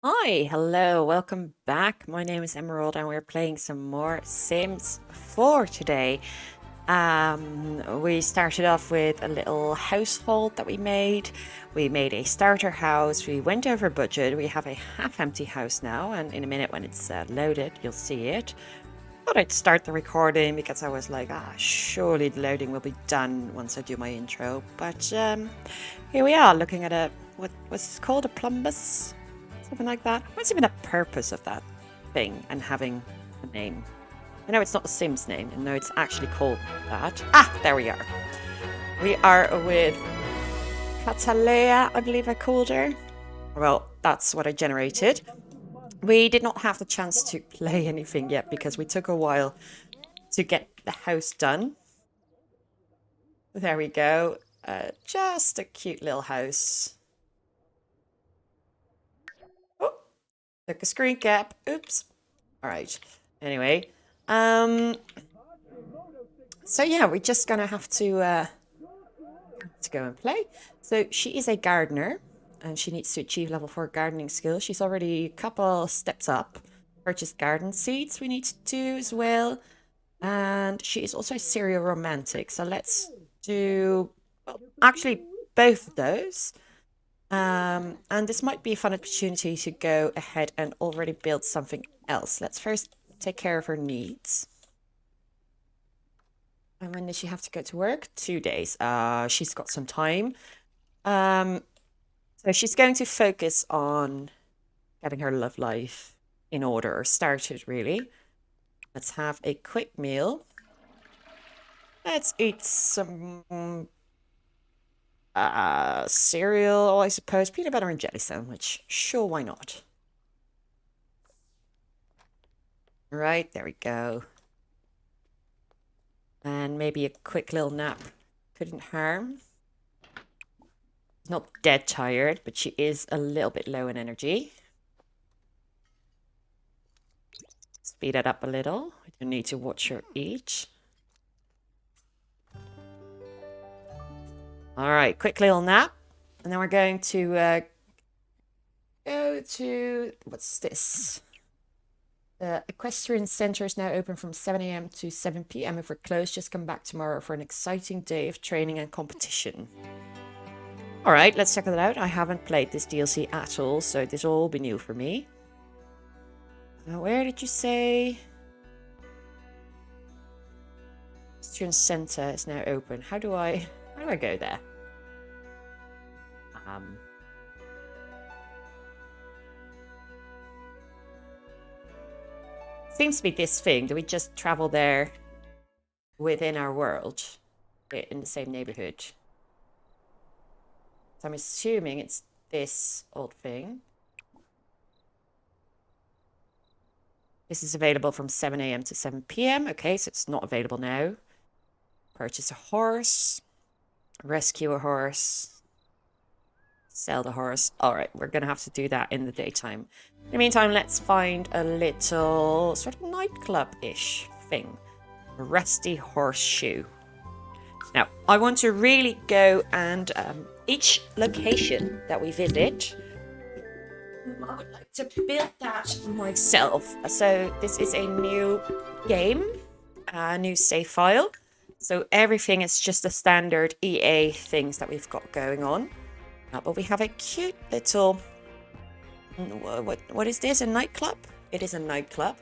Hi, hello, welcome back. My name is Emerald and we're playing some more Sims 4 today. We started off with a little household that we made. We made a starter house. We went over budget. We have a half-empty house now, and in a minute when it's loaded, you'll see it. Thought I'd start the recording because I was like, surely the loading will be done once I do my intro. But here we are looking at what's this called? A plumbus? Something like that. What's even the purpose of that thing and having a name? I know it's not a Sims name, and no, it's actually called that. There we are. We are with Cataleya, I believe I called her. Well, that's what I generated. We did not have the chance to play anything yet because we took a while to get the house done. There we go. Just a cute little house. Oh, took a screen cap. Oops. All right. Anyway, so yeah, we're just gonna have to go and play. So she is a gardener, and she needs to achieve level 4 gardening skills. She's already a couple steps up. Purchase garden seeds we need to do as well, and she is also a serial romantic. So let's do actually both of those. And this might be a fun opportunity to go ahead and already build something else. Let's first take care of her needs. And when does she have to go to work? 2 days. She's got some time. So she's going to focus on getting her love life in order, or started really. Let's have a quick meal. Let's eat some cereal, I suppose. Peanut butter and jelly sandwich. Sure, why not? Right, there we go. And maybe a quick little nap couldn't harm. Not dead tired, but she is a little bit low in energy. Speed it up a little. I do need to watch her eat. All right, quick little nap. And then we're going to go to, what's this? The Equestrian Center is now open from 7 a.m. to 7 p.m. If we're closed, just come back tomorrow for an exciting day of training and competition. All right, let's check that out. I haven't played this DLC at all, so this will all be new for me. Where did you say? Equestrian Center is now open. How do I go there? Seems to be this thing. Do we just travel there within our world in the same neighborhood? So I'm assuming it's this old thing. This is available from 7 a.m. to 7 p.m. Okay, so it's not available now. Purchase a horse. Rescue a horse. Sell the horse. All right, we're going to have to do that in the daytime. In the meantime, let's find a little sort of nightclub-ish thing. A rusty horseshoe. Now, I want to really go and each location that we visit, I would like to build that myself. So this is a new game, a new save file. So everything is just the standard EA things that we've got going on. But we have a cute little, what is this, a nightclub? It is a nightclub.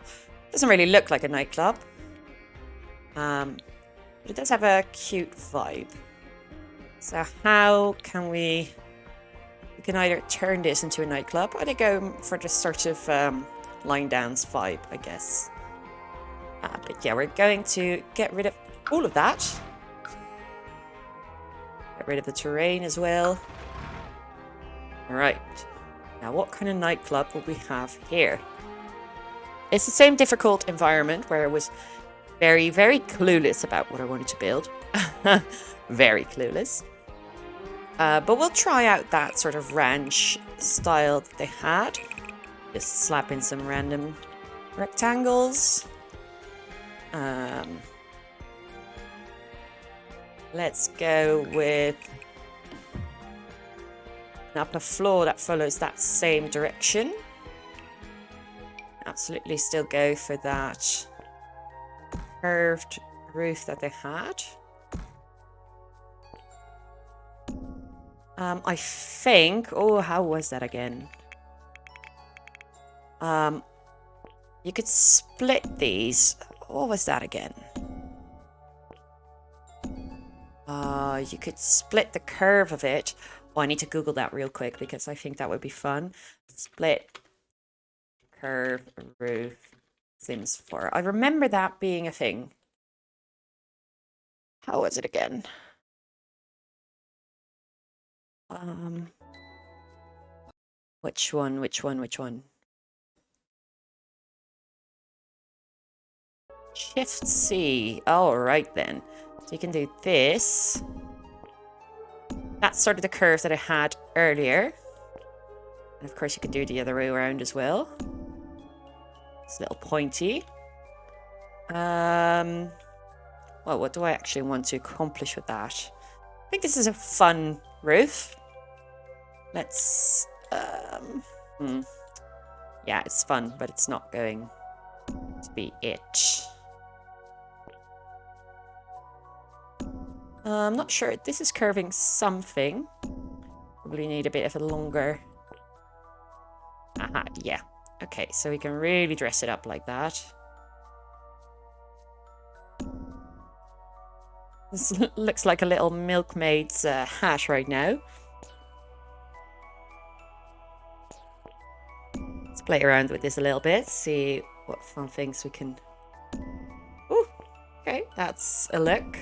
Doesn't really look like a nightclub. But it does have a cute vibe. So how can we can either turn this into a nightclub or they go for the sort of line dance vibe, I guess. But yeah, we're going to get rid of all of that. Get rid of the terrain as well. All right. Now, what kind of nightclub will we have here? It's the same difficult environment where I was very, very clueless about what I wanted to build. Very clueless. But we'll try out that sort of ranch style that they had. Just slap in some random rectangles. Let's go with an upper floor that follows that same direction. absolutely still go for that curved roof that they had. I think, oh, how was that again? You could split these. What was that again? You could split the curve of it. Oh, I need to Google that real quick because I think that would be fun. Split curve roof Sims 4. I remember that being a thing. How was it again? Which one? Shift C. All right then. So you can do this. That's sort of the curve that I had earlier. And of course you could do the other way around as well. It's a little pointy. Well, what do I actually want to accomplish with that? I think this is a fun roof. Let's, yeah, it's fun, but it's not going to be it. I'm not sure. This is curving something. Probably need a bit of a longer... Aha, yeah. Okay, so we can really dress it up like that. This looks like a little milkmaid's hat right now. Let's play around with this a little bit, see what fun things we can... Ooh, okay, that's a look.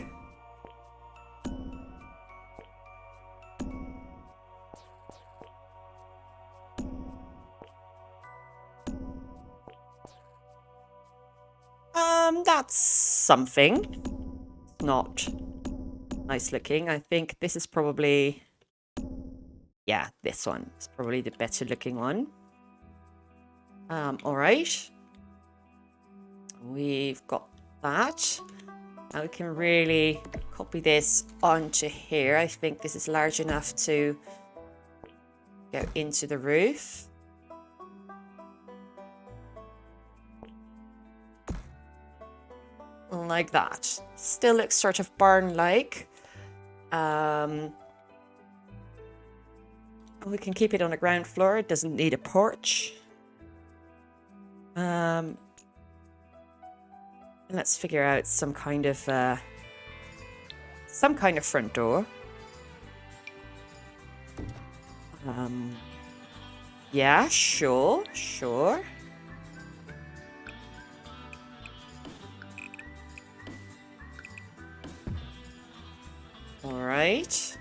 That's something. Not nice looking. I think this is probably... Yeah, this one is probably the better looking one. All right. We've got that. Now we can really copy this onto here. I think this is large enough to go into the roof. Like that. Still looks sort of barn-like. We can keep it on the ground floor. It doesn't need a porch. Let's figure out some kind of front door. Yeah, sure. All right.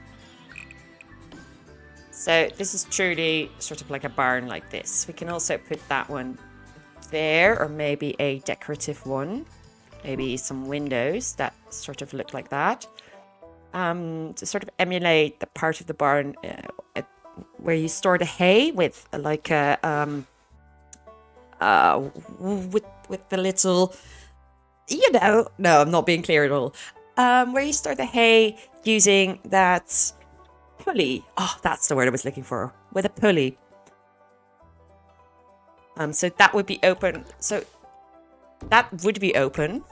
So this is truly sort of like a barn like this. We can also put that one there, or maybe a decorative one. Maybe some windows that sort of look like that. To sort of emulate the part of the barn where you store the hay with like a with the little, you know, no, I'm not being clear at all. Where you store the hay using that pulley. Oh, that's the word I was looking for. With a pulley. So that would be open. So that would be open.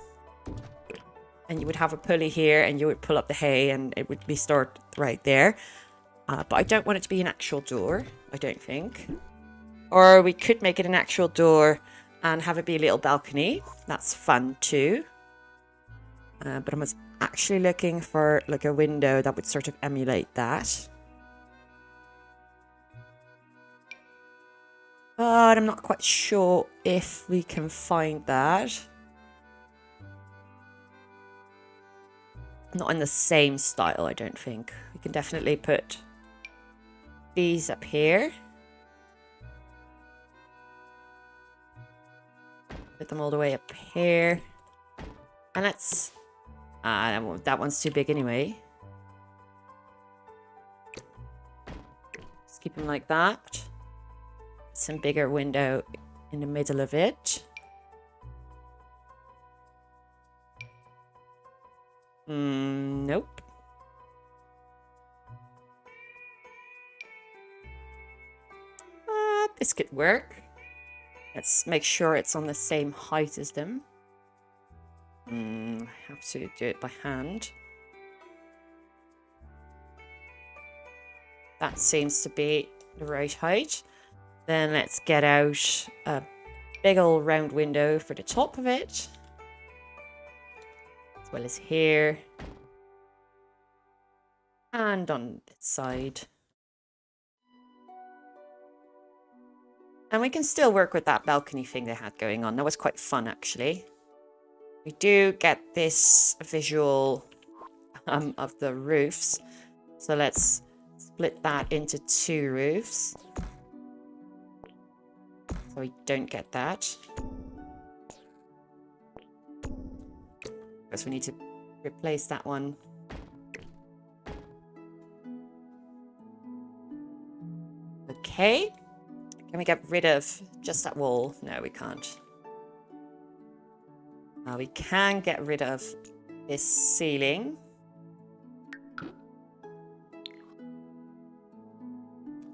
And you would have a pulley here and you would pull up the hay and it would be stored right there. But I don't want it to be an actual door, I don't think. Or we could make it an actual door and have it be a little balcony. That's fun too. But I was actually looking for like a window that would sort of emulate that. But I'm not quite sure if we can find that. Not in the same style, I don't think. We can definitely put these up here. Put them all the way up here. And let's... that one's too big anyway. Just keep them like that. Some bigger window in the middle of it. Nope. This could work. Let's make sure it's on the same height as them. I have to do it by hand. That seems to be the right height. Then let's get out a big old round window for the top of it, as well as here and on this side. And we can still work with that balcony thing they had going on. That was quite fun, actually. We do get this visual of the roofs. So let's split that into 2 roofs. So we don't get that. Because we need to replace that one. Okay. Can we get rid of just that wall? No, we can't. We can get rid of this ceiling.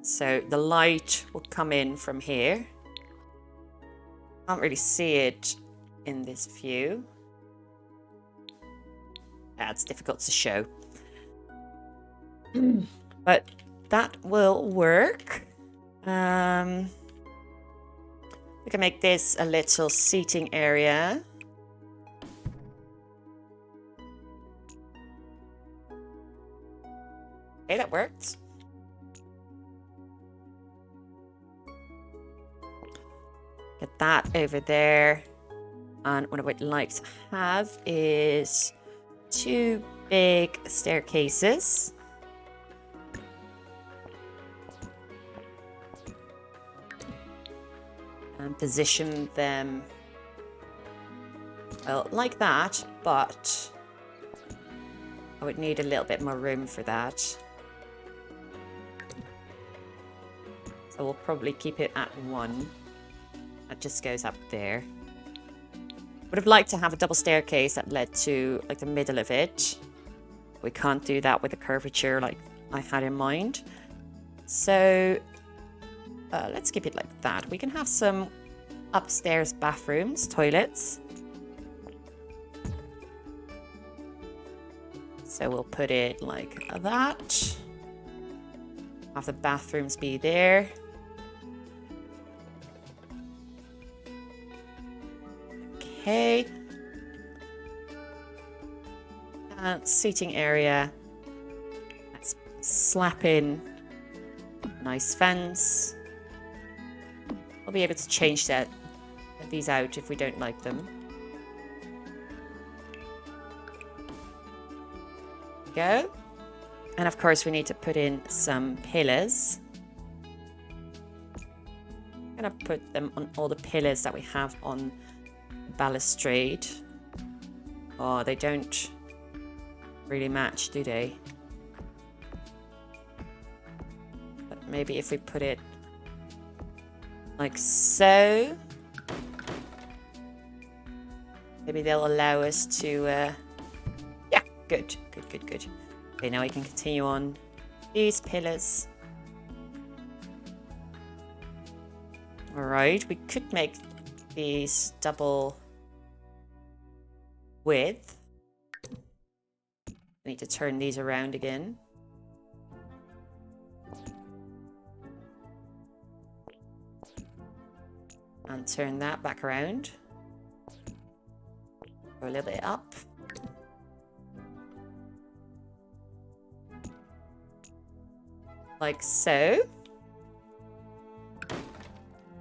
So the light will come in from here. Can't really see it in this view. That's difficult to show. But that will work. We can make this a little seating area. Okay, that worked. Get that over there. And what I would like to have is 2 big staircases. And position them, well, like that, but I would need a little bit more room for that. So we'll probably keep it at 1. That just goes up there. Would have liked to have a double staircase that led to like the middle of it. We can't do that with the curvature like I had in mind. So let's keep it like that. We can have some upstairs bathrooms, toilets. So we'll put it like that. Have the bathrooms be there. Okay. And seating area. Let's slap in a nice fence. We'll be able to change these out if we don't like them. There we go. And of course we need to put in some pillars. I'm gonna put them on all the pillars that we have on the balustrade. Oh, they don't really match, do they? But maybe if we put it like so, maybe they'll allow us to, yeah, good. Okay, now we can continue on these pillars. All right, we could make these double width. I need to turn these around again. And turn that back around. Go a little bit up. Like so.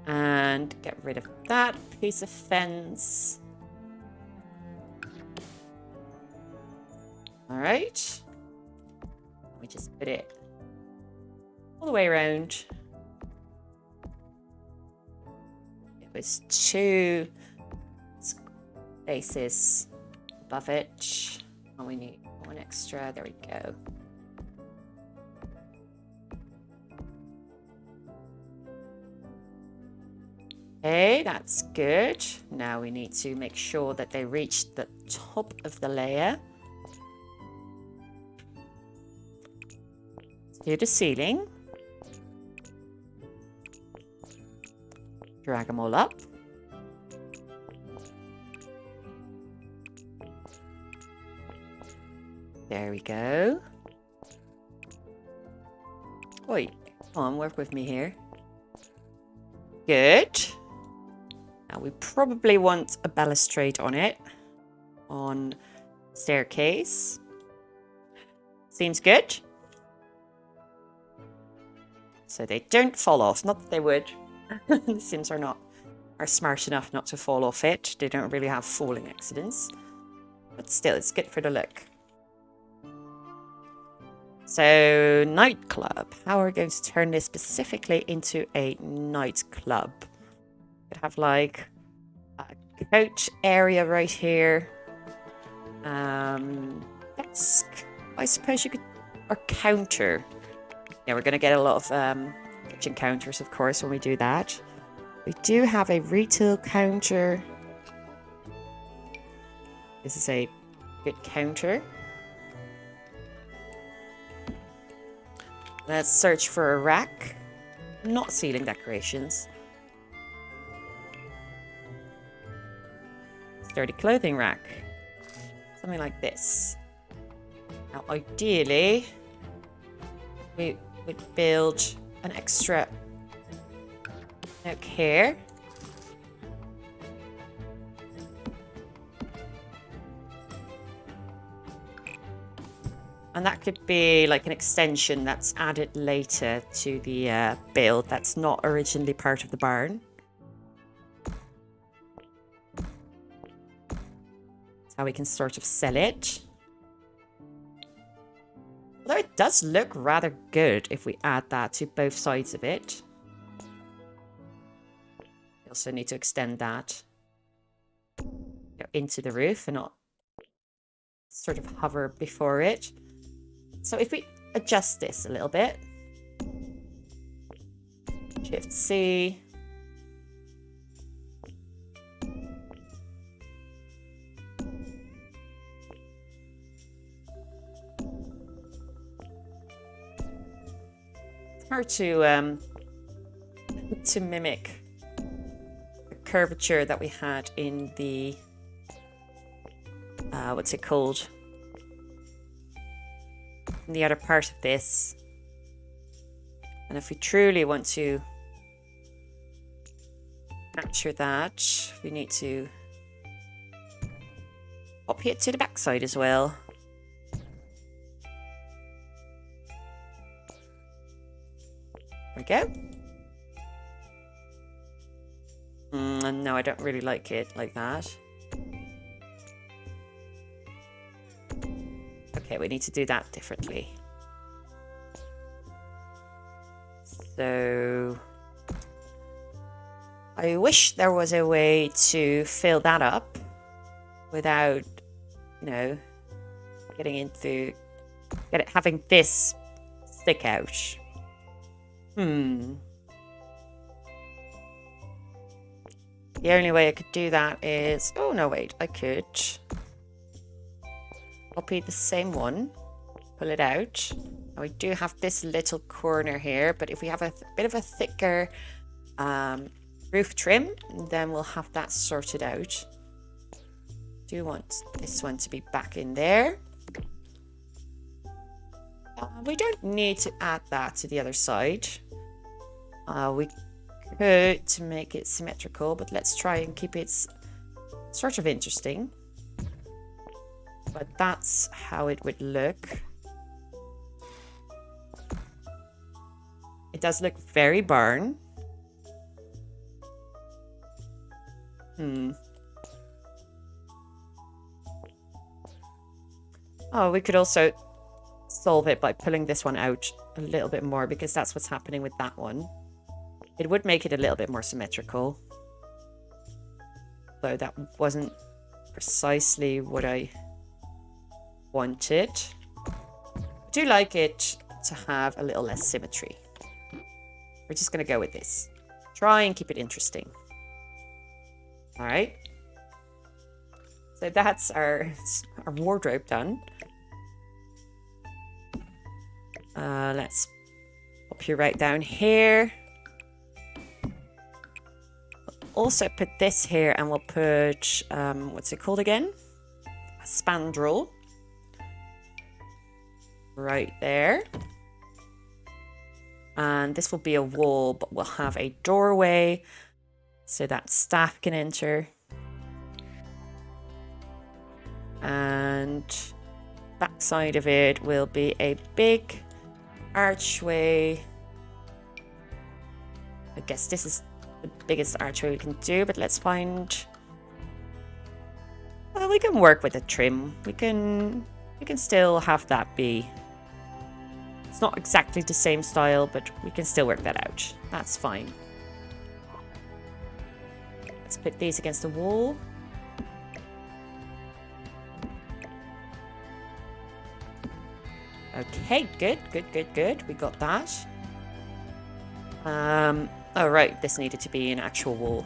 And get rid of that piece of fence. All right. We just put it all the way around. There's 2 spaces above it. And we need 1 extra. There we go. Okay, that's good. Now we need to make sure that they reach the top of the layer. To the ceiling. Drag them all up. There we go. Oi, come on, work with me here. Good. Now we probably want a balustrade on it. On staircase. Seems good. So they don't fall off. Not that they would. The Sims are smart enough not to fall off it. They don't really have falling accidents. But still, it's good for the look. So, nightclub. How are we going to turn this specifically into a nightclub? Could have like a couch area right here. Desk, I suppose you could, or counter. Yeah, we're going to get a lot of kitchen counters, of course, when we do that. We do have a retail counter. This is a good counter. Let's search for a rack. Not ceiling decorations. Sturdy clothing rack. Something like this. Now, ideally, we would build an extra nook here. And that could be like an extension that's added later to the build that's not originally part of the barn. That's how we can sort of sell it. Although it does look rather good if we add that to both sides of it. We also need to extend that into the roof and not sort of hover before it. So if we adjust this a little bit, Shift C, it's hard to mimic the curvature that we had in the what's it called? In the other part of this. And if we truly want to capture that, we need to copy it to the backside as well. There we go. No, I don't really like it like that. Okay, we need to do that differently. So I wish there was a way to fill that up without, you know, having this stick out. The only way I could do that is, oh no, wait, I could copy the same one, pull it out. Now we do have this little corner here, but if we have a bit of a thicker roof trim, then we'll have that sorted out. Do want this one to be back in there. We don't need to add that to the other side. We could to make it symmetrical, but let's try and keep it sort of interesting. But that's how it would look. It does look very barn. Oh, we could also solve it by pulling this one out a little bit more, because that's what's happening with that one. It would make it a little bit more symmetrical. Though that wasn't precisely what I wanted. I do like it to have a little less symmetry. We're just going to go with this. Try and keep it interesting. All right. So that's our wardrobe done. Let's pop you right down here. We'll also put this here, and we'll put, what's it called again? A spandrel. right there. And this will be a wall, but we'll have a doorway so that staff can enter. And backside of it will be a big archway. I guess this is the biggest archway we can do, but let's find... Well, we can work with a trim. We can still have that be... It's not exactly the same style, but we can still work that out. That's fine. Let's put these against the wall. Okay, good. We got that. Oh right, this needed to be an actual wall.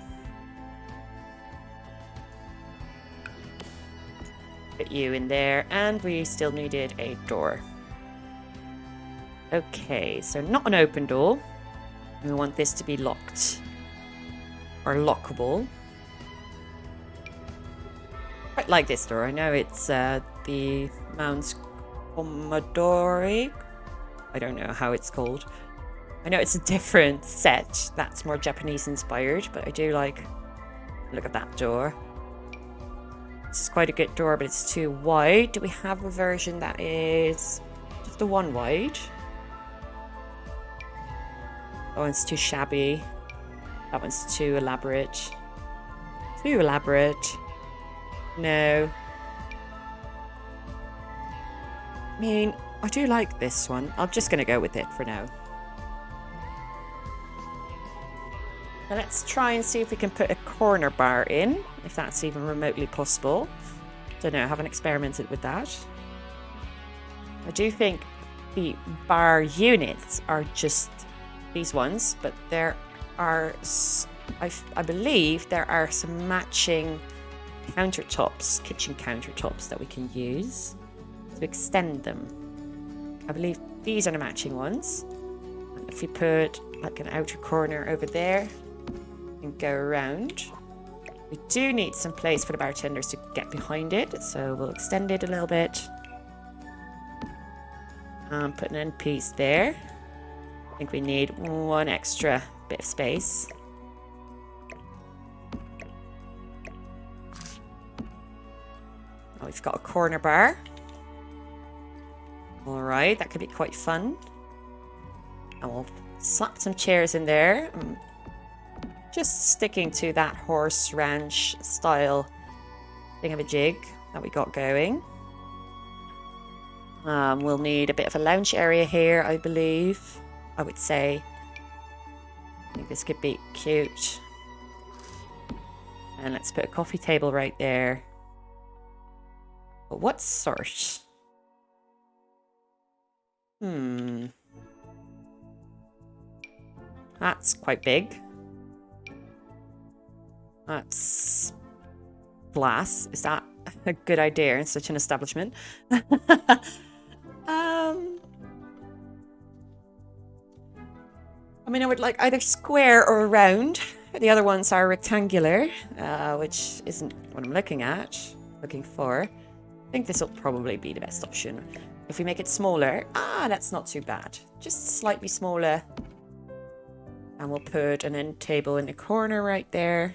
Put you in there, and we still needed a door. Okay, so not an open door. We want this to be locked. Or lockable. Quite like this door. I know it's the Mount Commodore. I don't know how it's called. I know it's a different set that's more Japanese inspired, but I do like look at that door. This is quite a good door, but it's too wide. Do we have a version that is just the one wide? Oh, it's too shabby. That one's too elaborate. Too elaborate. No. I mean, I do like this one. I'm just going to go with it for now. Now let's try and see if we can put a corner bar in, if that's even remotely possible. Don't know, I haven't experimented with that. I do think the bar units are just these ones, but there are, I believe there are some matching countertops, kitchen countertops that we can use to extend them. I believe these are the matching ones. And if we put like an outer corner over there and go around, we do need some place for the bartenders to get behind it, so we'll extend it a little bit and put an end piece there. I think we need one extra bit of space. Oh, we've got a corner bar. Alright, that could be quite fun. And we'll slap some chairs in there. Just sticking to that horse ranch style thingamajig that we got going. We'll need a bit of a lounge area here, I believe. I would say. I think this could be cute. And let's put a coffee table right there. But what sort? That's quite big. That's glass. Is that a good idea in such an establishment? I mean, I would like either square or round. The other ones are rectangular, which isn't what I'm looking for. I think this will probably be the best option. If we make it smaller, that's not too bad. Just slightly smaller. And we'll put an end table in the corner right there.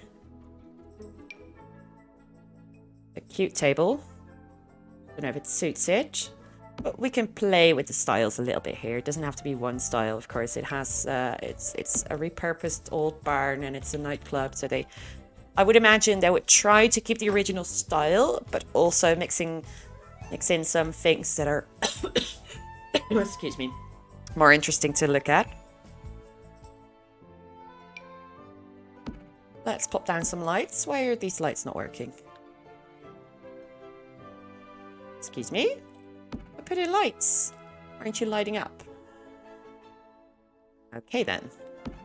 A cute table. Don't know if it suits it. But we can play with the styles a little bit here. It doesn't have to be one style, of course. It has it's a repurposed old barn and it's a nightclub. So I would imagine they would try to keep the original style, but also mix in some things that are excuse me, more interesting to look at. Let's pop down some lights. Why are these lights not working? Excuse me? I put in lights. Aren't you lighting up? Okay then.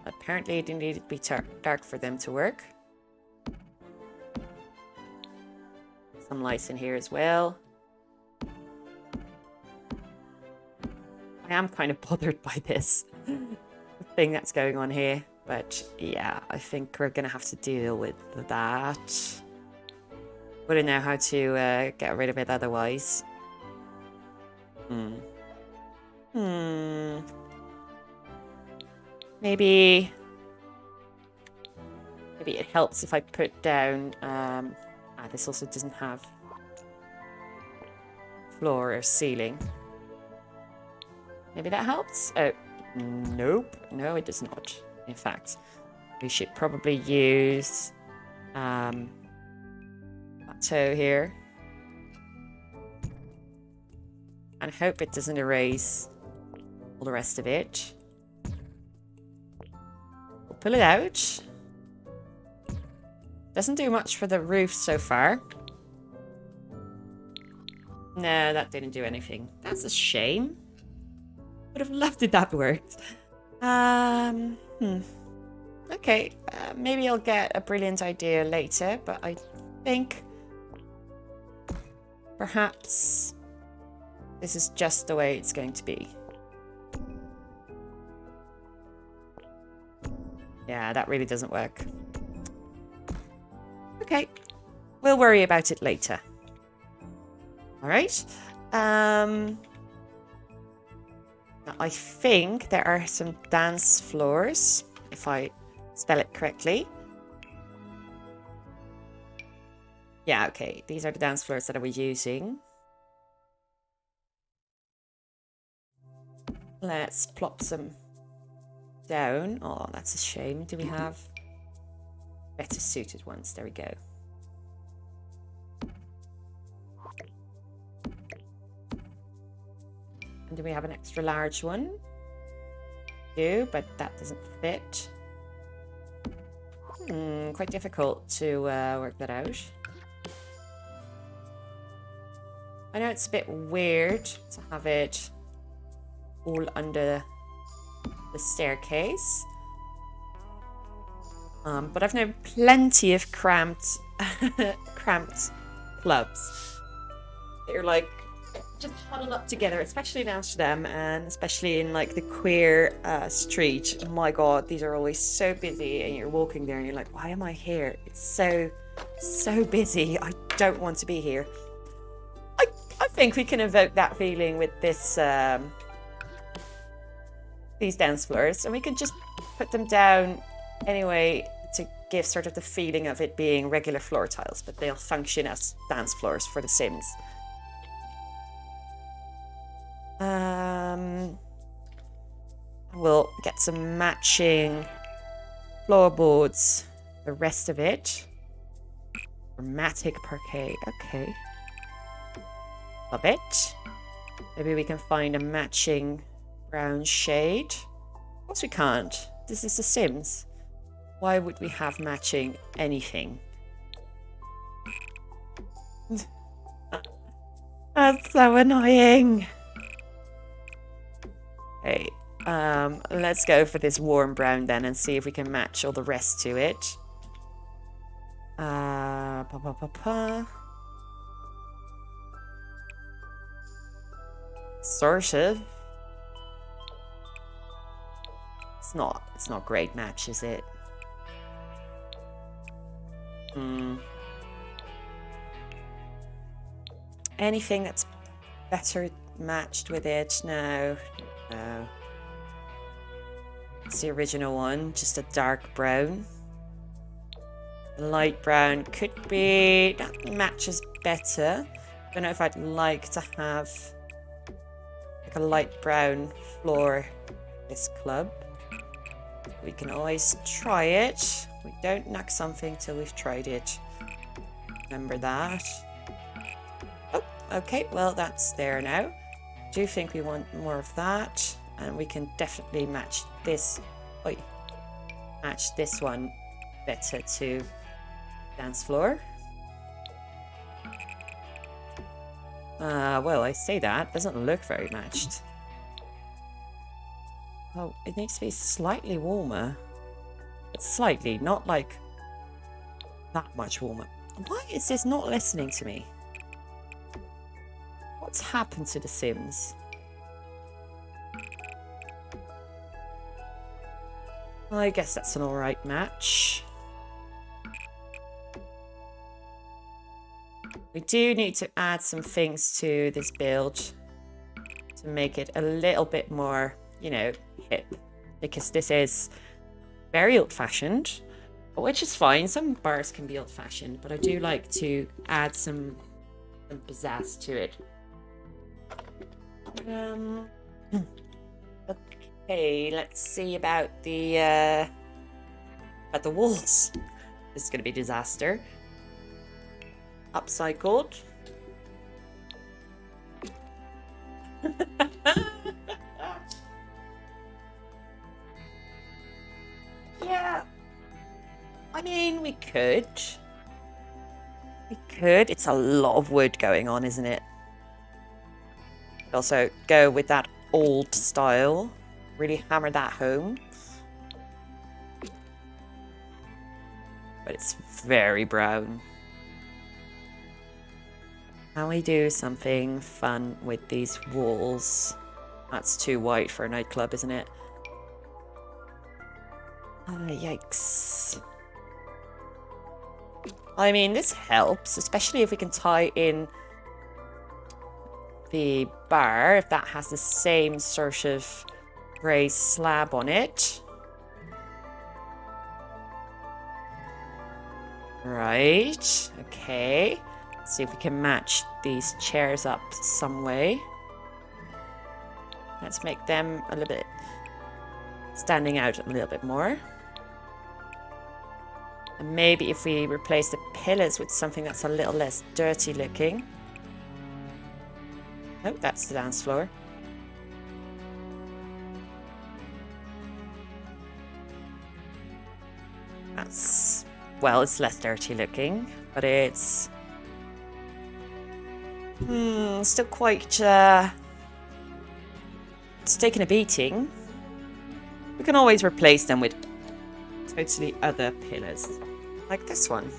Apparently it needed to be dark for them to work. Some lights in here as well. I am kind of bothered by this thing that's going on here. But yeah, I think we're going to have to deal with that. Wouldn't know how to get rid of it otherwise. Maybe it helps if I put down... this also doesn't have floor or ceiling. Maybe that helps? Oh, nope. No, it does not. In fact, we should probably use plateau here. And hope it doesn't erase all the rest of it. We'll pull it out. Doesn't do much for the roof so far. No, that didn't do anything. That's a shame. Would have loved it that worked. Okay, maybe I'll get a brilliant idea later, but I think perhaps this is just the way it's going to be. Yeah, that really doesn't work. Okay, we'll worry about it later. All right. I think there are some dance floors, if I spell it correctly. Yeah, okay. These are the dance floors that I was using. Let's plop some down. Oh, that's a shame. Do we have better suited ones? There we go. And do we have an extra large one? Do, but that doesn't fit. Quite difficult to work that out. I know it's a bit weird to have it all under the staircase. But I've known plenty of cramped clubs. They're like just huddled up together, especially in Amsterdam and especially in like the queer street. Oh my god, these are always so busy, and you're walking there and you're like, why am I here? It's so busy. I don't want to be here. I think we can evoke that feeling with this these dance floors, and we can just put them down anyway to give sort of the feeling of it being regular floor tiles, but they'll function as dance floors for the Sims. We'll get some matching floorboards, the rest of it. Dramatic parquet, okay. Love it. Maybe we can find a matching brown shade. Of course we can't. This is The Sims. Why would we have matching anything? That's so annoying. Okay, let's go for this warm brown then and see if we can match all the rest to it. Sort of. It's not great match, is it? Anything that's better matched with it? No. No. It's the original one, just a dark brown. Light brown could be, that matches better. Don't know if I'd like to have like a light brown floor this club. We can always try it. We don't knock something till we've tried it. Remember that. Oh, okay, well that's there now. Do think we want more of that, and we can definitely match this. Match this one better to dance floor. Well, I say that doesn't look very matched. Oh, it needs to be slightly warmer. But slightly, not like that much warmer. Why is this not listening to me? What's happened to The Sims? I guess that's an alright match. We do need to add some things to this build to to make it a little bit more, you know, hip, because this is very old-fashioned, which is fine. Some bars can be old-fashioned, but I do like to add some pizzazz to it. Okay, let's see about the walls. This is going to be a disaster. Upcycled. Yeah. I mean, we could. We could. It's a lot of wood going on, isn't it? Also, go with that old style. Really hammer that home. But it's very brown. Can we do something fun with these walls? That's too white for a nightclub, isn't it? Oh, yikes. I mean, this helps, especially if we can tie in the bar, if that has the same sort of grey slab on it. Right, okay. Let's see if we can match these chairs up some way. Let's make them a little bit standing out a little bit more. And maybe if we replace the pillars with something that's a little less dirty looking. Oh, that's the dance floor. That's, well, it's less dirty looking, but it's still quite it's taken a beating. We can always replace them with totally other pillars, like this one.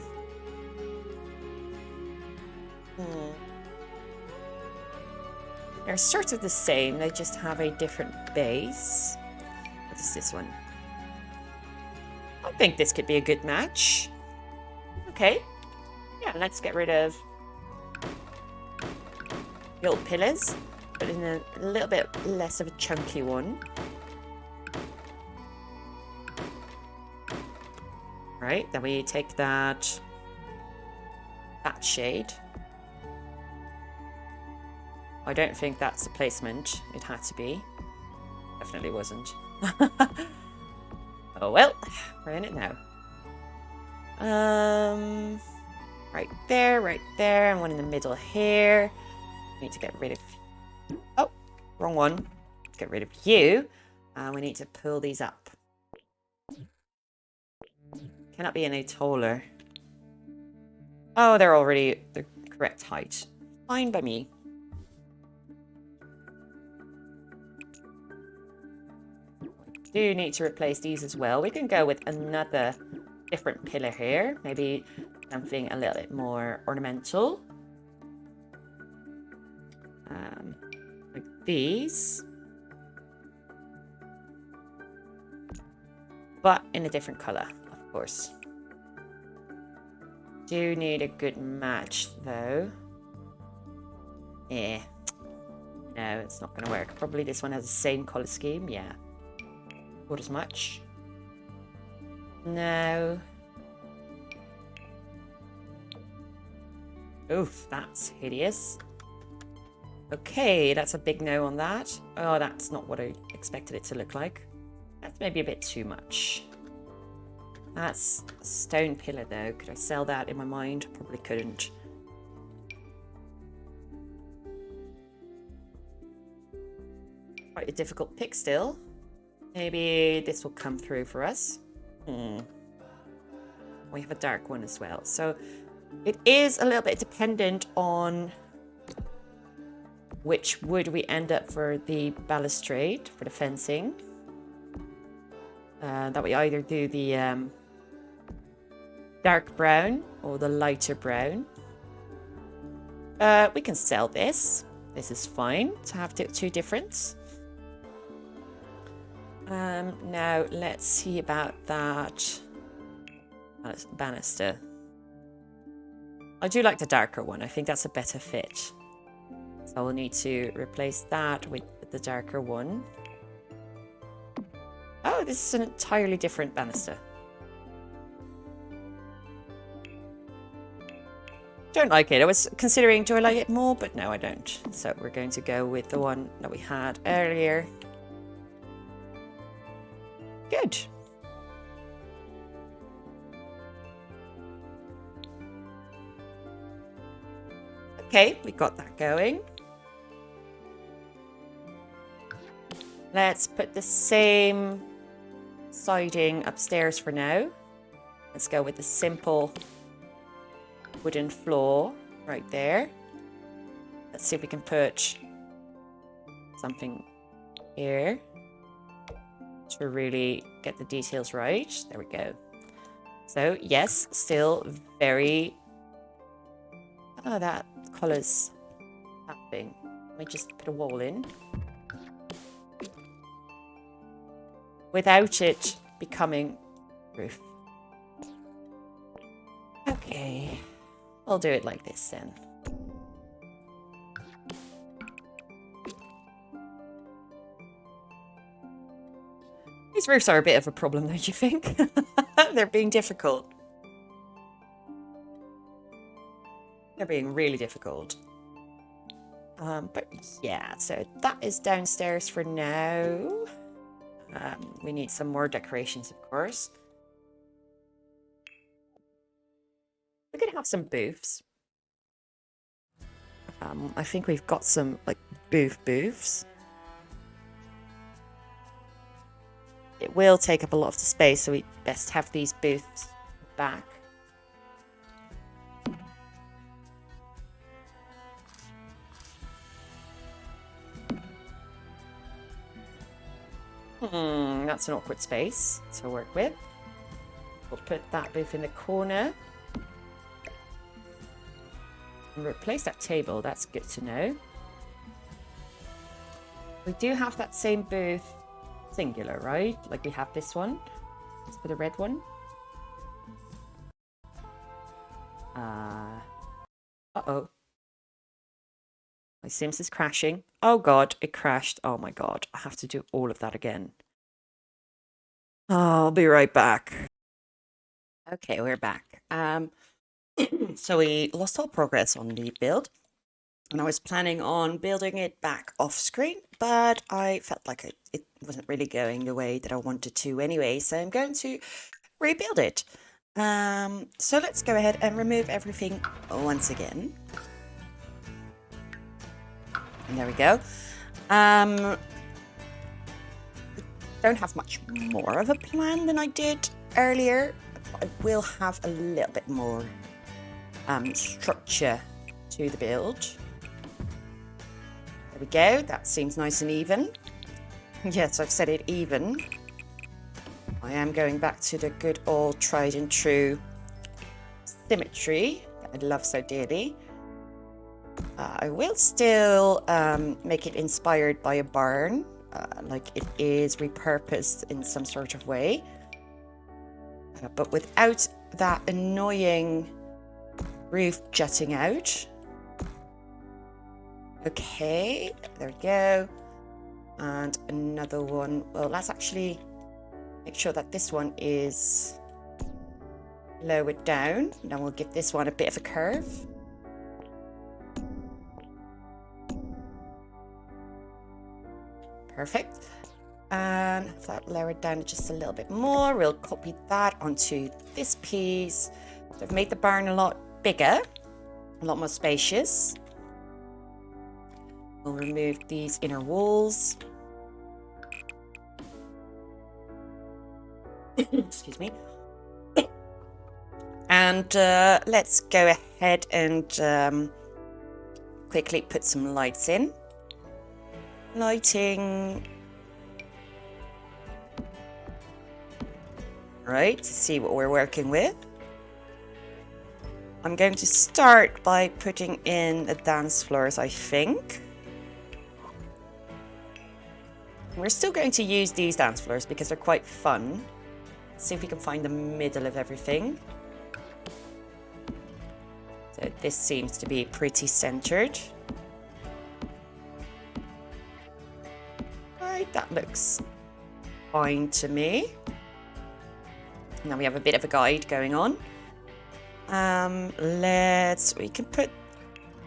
They're sort of the same, they just have a different base. What is this one? I think this could be a good match. Okay. Yeah, let's get rid of the old pillars, but in a little bit less of a chunky one. Right, then we take that shade. I don't think that's the placement. It had to be. Definitely wasn't. Oh well, we're in it now. Right there, and one in the middle here. We need to get rid of... Oh, wrong one. Get rid of you. We need to pull these up. Cannot be any taller. Oh, they're already the correct height. Fine by me. Do need to replace these as well. We can go with another different pillar here. Maybe something a little bit more ornamental. Like these. But in a different color, of course. Do need a good match though. No, it's not going to work. Probably this one has the same color scheme. Yeah. Not as much. No. Oof, that's hideous. Okay, that's a big no on that. Oh, that's not what I expected it to look like. That's maybe a bit too much. That's a stone pillar though. Could I sell that in my mind? Probably couldn't. Quite a difficult pick still. Maybe this will come through for us. We have a dark one as well. So it is a little bit dependent on which wood we end up for the balustrade, for the fencing. That we either do the dark brown or the lighter brown. We can sell this. This is fine to have two different. Now let's see about that banister. I do like the darker one. I think that's a better fit. So we'll need to replace that with the darker one. Oh, this is an entirely different banister. Don't like it. I was considering, do I like it more? But no, I don't. So we're going to go with the one that we had earlier. Good. Okay, we got that going. Let's put the same siding upstairs for now. Let's go with the simple wooden floor right there. Let's see if we can put something here to really get the details right. There we go. So yes, still very... Oh, that colour's happening. Let me just put a wall in. Without it becoming roof. Okay, I'll do it like this then. These roofs are a bit of a problem, don't you think? They're being difficult. They're being really difficult. But yeah, so that is downstairs for now. We need some more decorations, of course. We could have some booths. I think we've got some like booths. It will take up a lot of the space, so we best have these booths back. That's an awkward space to work with. We'll put that booth in the corner. And replace that table, that's good to know. We do have that same booth singular, right? Like we have this one. Let's put a red one. Uh-oh. My Sims is crashing. Oh god, it crashed. Oh my god, I have to do all of that again. I'll be right back. Okay, we're back. So we lost all progress on the build, and I was planning on building it back off screen, but I felt like it wasn't really going the way that I wanted to anyway, so I'm going to rebuild it. So let's go ahead and remove everything once again. And there we go. Don't have much more of a plan than I did earlier. I will have a little bit more structure to the build. There we go. That seems nice and even. Yes, I've said it even. I am going back to the good old tried and true symmetry that I love so dearly. I will still make it inspired by a barn, like it is repurposed in some sort of way, but without that annoying roof jutting out. Okay, there we go. And another one. Well, let's actually make sure that this one is lowered down. Then we'll give this one a bit of a curve. Perfect. And have that lowered down just a little bit more. We'll copy that onto this piece. So I've made the barn a lot bigger, a lot more spacious. We'll remove these inner walls. Excuse me. And let's go ahead and quickly put some lights in. Lighting. Right, to see what we're working with. I'm going to start by putting in the dance floors, I think. We're still going to use these dance floors because they're quite fun. Let's see if we can find the middle of everything. So this seems to be pretty centered. that looks fine to me. Now we have a bit of a guide going on. We can put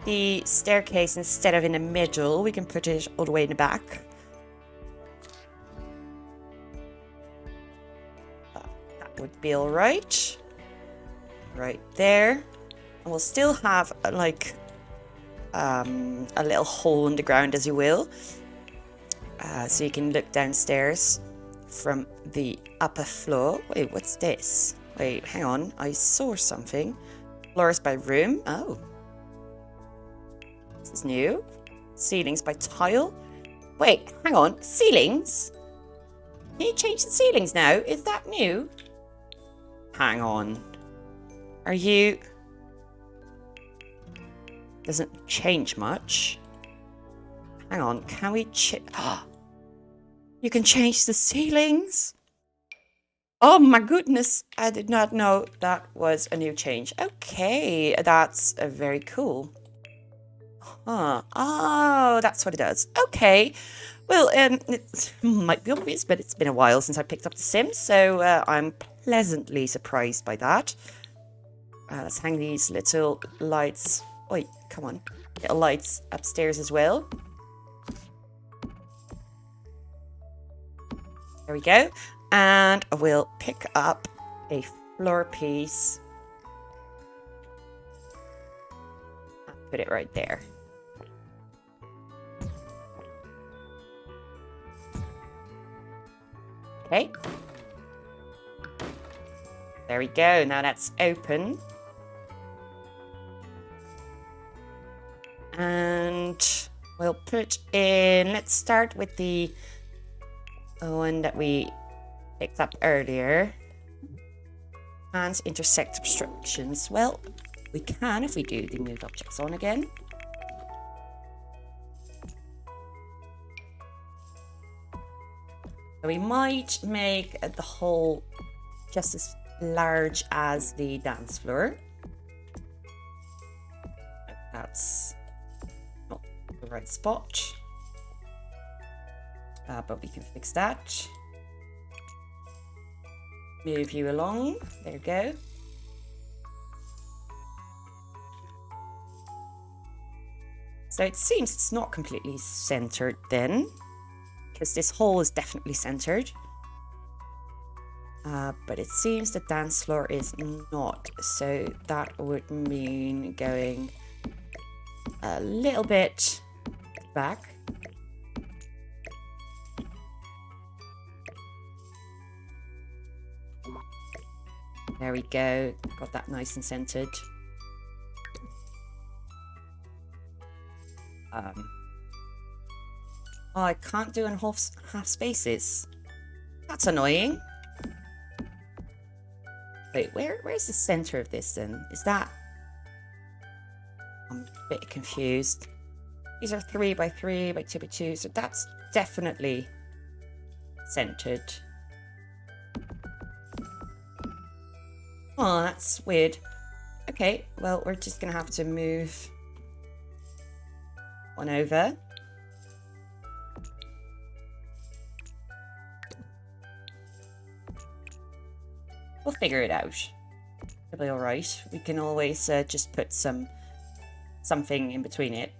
the staircase, instead of in the middle, we can put it all the way in the back. That would be all right. Right there. And we'll still have like a little hole in the ground, as you will. So you can look downstairs from the upper floor. Wait, what's this? Wait, hang on. I saw something. Floors by room. Oh. This is new. Ceilings by tile. Wait, hang on. Ceilings? Can you change the ceilings now? Is that new? Hang on. Are you... Doesn't change much. Hang on. Can we... You can change the ceilings? Oh my goodness. I did not know that was a new change. Okay. That's very cool. Huh. Oh, that's what it does. Okay. Well, it might be obvious, but it's been a while since I picked up The Sims, so I'm pleasantly surprised by that. Let's hang these little lights. Wait, come on. Little lights upstairs as well. There we go. And we'll pick up a floor piece. And put it right there. Okay. There we go. Now that's open. And we'll put in, let's start with the one that we picked up earlier. Hands intersect obstructions. Well, we can if we do the move objects on again. So we might make the hole just as large as the dance floor. That's not the right spot. But we can fix that. Move you along. There you go. So it seems it's not completely centered then, because this hole is definitely centered. But it seems the dance floor is not. So that would mean going a little bit back. There we go. Got that nice and centered. Oh, I can't do in half spaces. That's annoying. Wait, where's the center of this then? Is that... I'm a bit confused. These are 3 by 3 by 2 by 2, so that's definitely centered. Oh, that's weird. Okay, well, we're just gonna have to move one over. We'll figure it out. It'll be all right. We can always just put something in between it.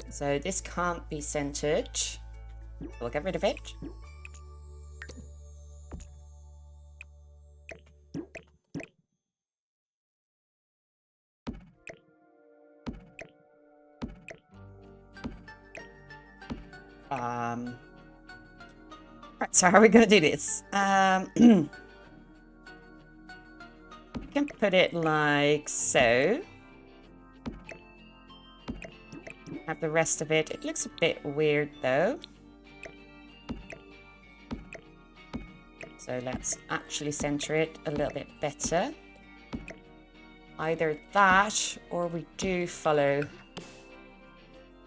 So this can't be centered. We'll get rid of it. Right, so how are we going to do this? We can put it like so. Have the rest of it. It looks a bit weird though. So let's actually center it a little bit better. Either that or we do follow.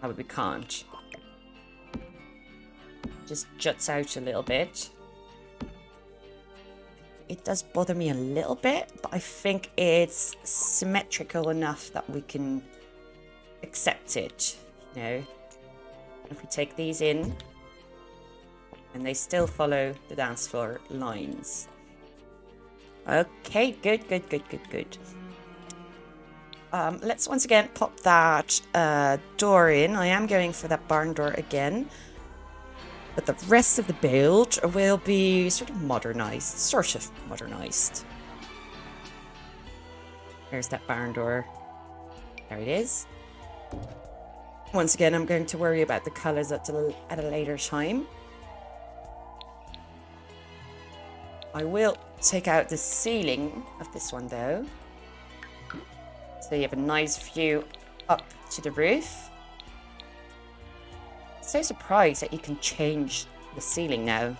Oh, we can't. Just juts out a little bit. It does bother me a little bit, but I think it's symmetrical enough that we can accept it, you know. If we take these in, and they still follow the dance floor lines. Okay, good. Let's once again pop that door in. I am going for that barn door again. But the rest of the build will be sort of modernized. There's that barn door. There it is. Once again, I'm going to worry about the colors at a later time. I will take out the ceiling of this one though. So you have a nice view up to the roof. So surprised that you can change the ceiling now.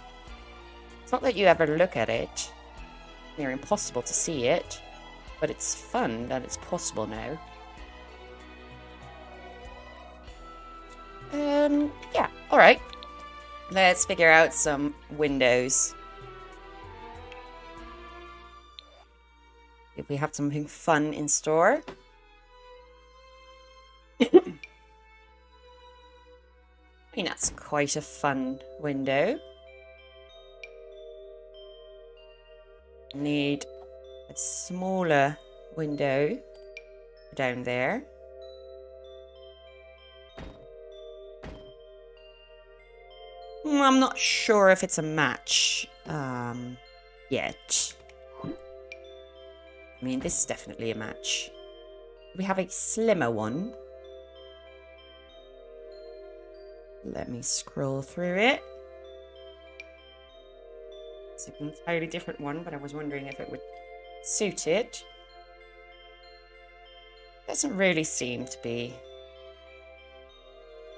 It's not that you ever look at it. Near impossible to see it. But it's fun that it's possible now. Yeah, alright. Let's figure out some windows. If we have something fun in store. I mean, that's quite a fun window. Need a smaller window down there. I'm not sure if it's a match yet. I mean, this is definitely a match. We have a slimmer one. Let me scroll through it. It's an entirely different one, but I was wondering if it would suit it. Doesn't really seem to be.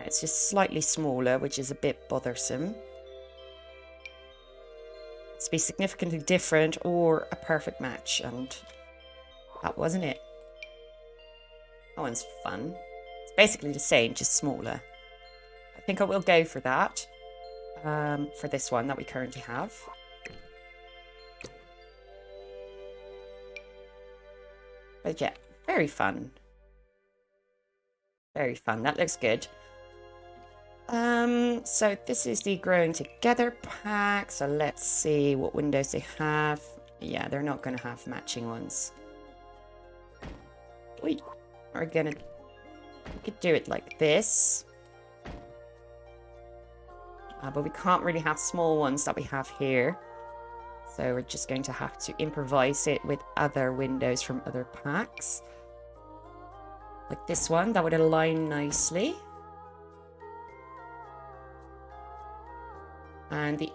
It's just slightly smaller, which is a bit bothersome. It's to be significantly different or a perfect match, and that wasn't it. That one's fun. It's basically the same, just smaller. I think I will go for that. For this one that we currently have. But yeah, very fun. Very fun. That looks good. So this is the Growing Together pack. So let's see what windows they have. Yeah, they're not going to have matching ones. We could do it like this. But we can't really have small ones that we have here. So we're just going to have to improvise it with other windows from other packs. Like this one, that would align nicely. And the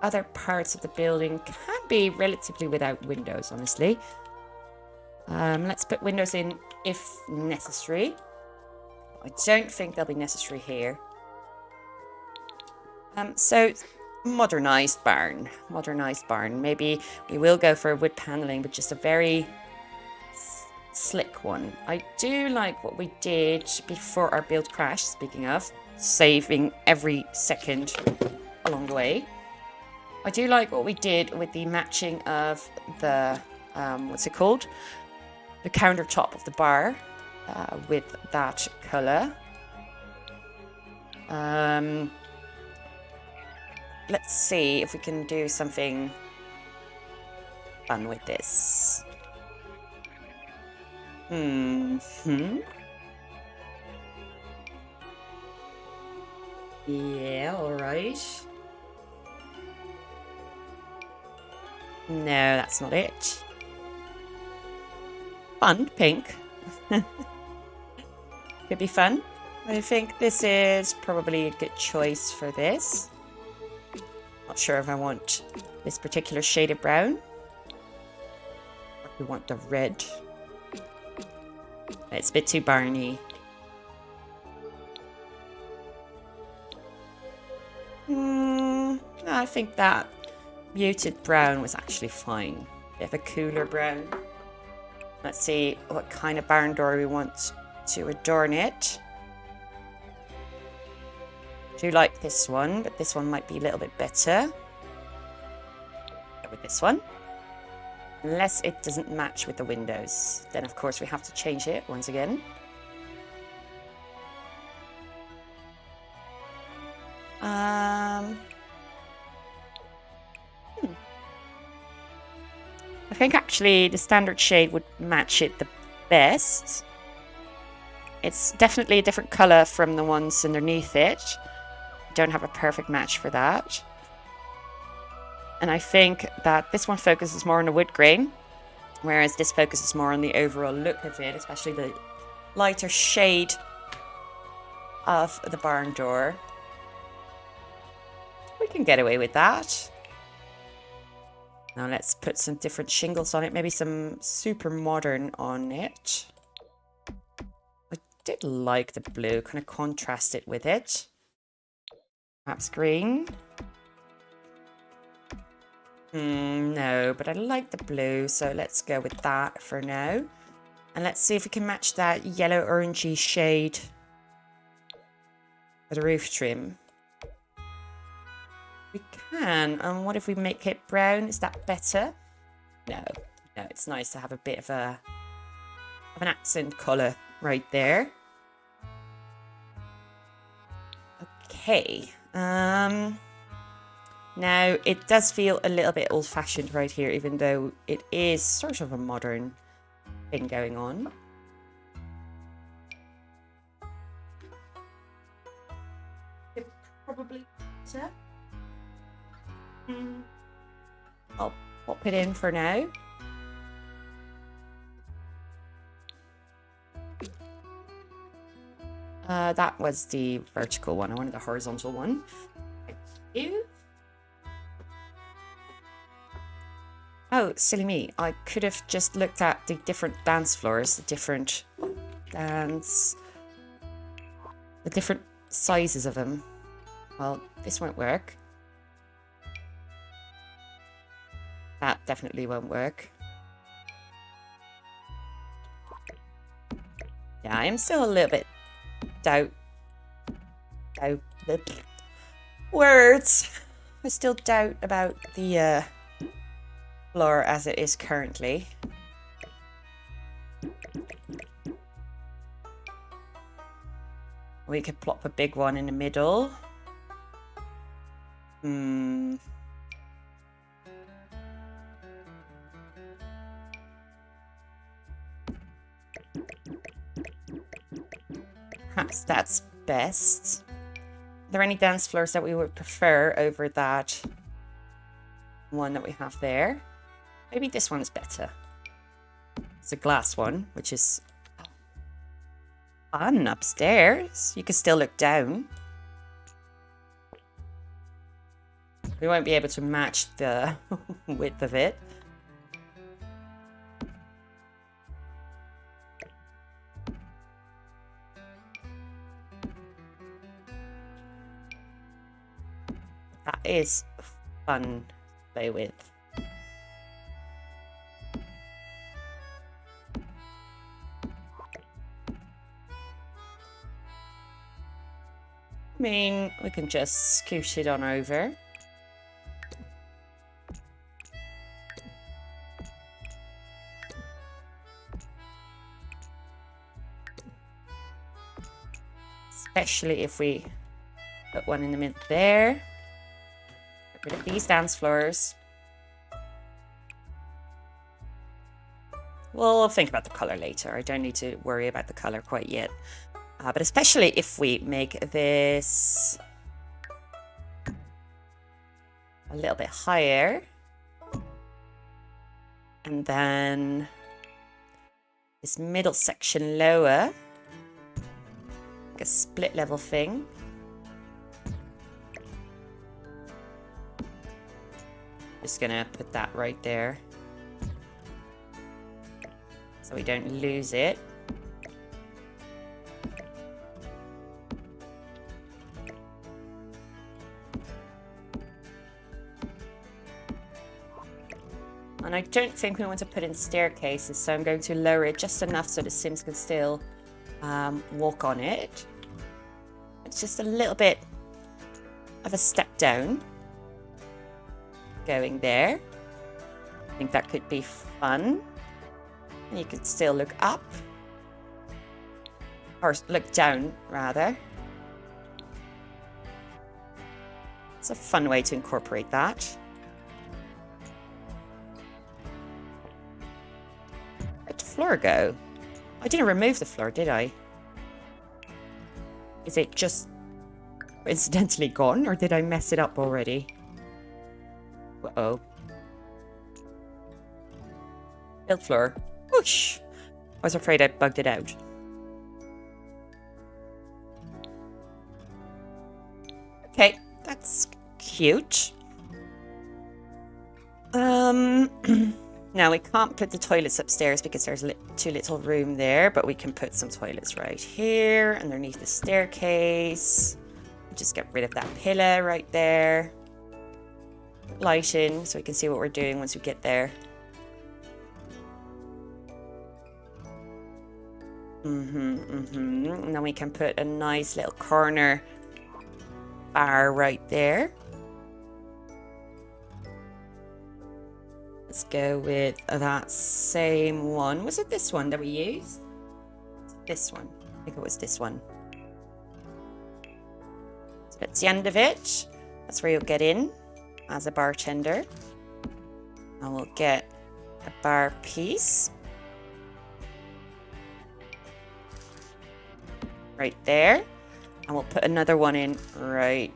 other parts of the building can be relatively without windows, honestly. Let's put windows in if necessary. I don't think they'll be necessary here. So, modernized barn. Maybe we will go for wood paneling, but just a very slick one. I do like what we did before our build crashed, speaking of, saving every second along the way. I do like what we did with the matching of the, what's it called? The countertop of the bar with that colour. Let's see if we can do something fun with this. Yeah, alright. No, that's not it. Fun, pink. Could be fun. I think this is probably a good choice for this. Not sure if I want this particular shade of brown. Or if we want the red. It's a bit too barny. I think that muted brown was actually fine. Bit of a cooler brown. Let's see what kind of barn door we want to adorn it. I do like this one, but this one might be a little bit better. Go with this one. Unless it doesn't match with the windows. Then of course we have to change it once again. I think actually the standard shade would match it the best. It's definitely a different colour from the ones underneath it. Don't have a perfect match for that. And I think that this one focuses more on the wood grain, whereas this focuses more on the overall look of it, especially the lighter shade of the barn door. We can get away with that. Now let's put some different shingles on it, maybe some super modern on it. I did like the blue, kind of contrast it with it. Perhaps green. No, but I like the blue, so let's go with that for now. And let's see if we can match that yellow orangey shade for the roof trim. We can. And what if we make it brown? Is that better? No, it's nice to have a bit of an accent colour right there. Okay. Now, it does feel a little bit old-fashioned right here, even though it is sort of a modern thing going on. It probably better. I'll pop it in for now. That was the vertical one. I wanted the horizontal one. Thank you. Oh, silly me. I could have just looked at the different dance floors, the different sizes of them. Well, this won't work. That definitely won't work. Yeah, I am still a little bit words. I still doubt about the floor as it is currently. We could plop a big one in the middle. Perhaps that's best. Are there any dance floors that we would prefer over that one that we have there? Maybe this one's better. It's a glass one, which is fun upstairs. You can still look down. We won't be able to match the width of it. That is fun to play with. I mean, we can just scoot it on over. Especially if we put one in the middle there. Get rid of these dance floors. We'll think about the colour later. I don't need to worry about the colour quite yet. But especially if we make this a little bit higher. And then this middle section lower. Like a split level thing. Just gonna put that right there. So we don't lose it. And I don't think we want to put in staircases, so I'm going to lower it just enough so the Sims can still walk on it. It's just a little bit of a step down going there. I think that could be fun. And you could still look up. Or look down, rather. It's a fun way to incorporate that. Where'd the floor go? I didn't remove the floor, did I? Is it just coincidentally gone, or did I mess it up already? Uh-oh. Build floor. Whoosh! I was afraid I bugged it out. Okay, that's cute. Now we can't put the toilets upstairs because there's too little room there, but we can put some toilets right here underneath the staircase. Just get rid of that pillar right there. Lighting so we can see what we're doing once we get there. And then we can put a nice little corner bar right there. Let's go with that same one. Was it this one that we used? This one. I think it was this one. So that's the end of it. That's where you'll get in as a bartender. And we'll get a bar piece. Right there. And we'll put another one in right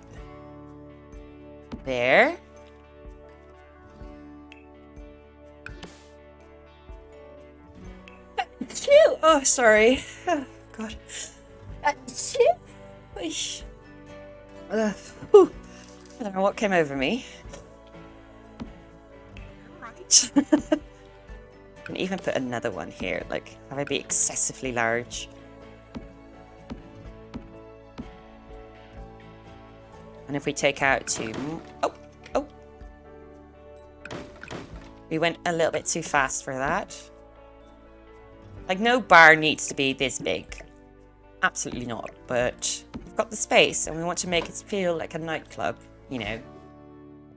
there. Oh, sorry. Oh, God. I don't know what came over me. Right. Can even put another one here. Like, have it be excessively large. And if we take out two... Oh! We went a little bit too fast for that. Like, no bar needs to be this big. Absolutely not. But we've got the space and we want to make it feel like a nightclub, you know.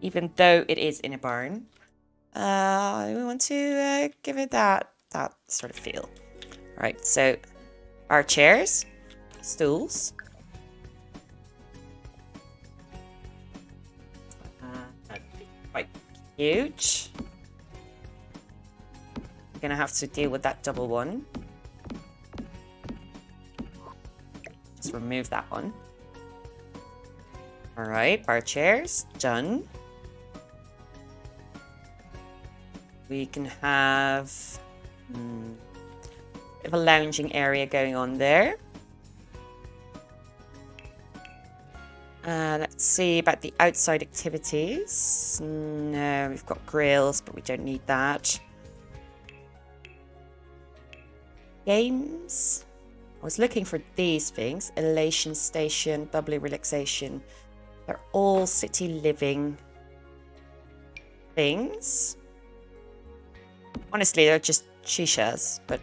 Even though it is in a barn. We want to give it that sort of feel. Right, so our chairs, stools. That'd be quite cute. Gonna have to deal with that double one. Just remove that one. All right, bar chairs, done. We can have a bit of a lounging area going on there. Let's see about the outside activities. No, we've got grills, but we don't need that. Games. I was looking for these things. Elation Station, Bubbly Relaxation. They're all city living things. Honestly, they're just shishas, but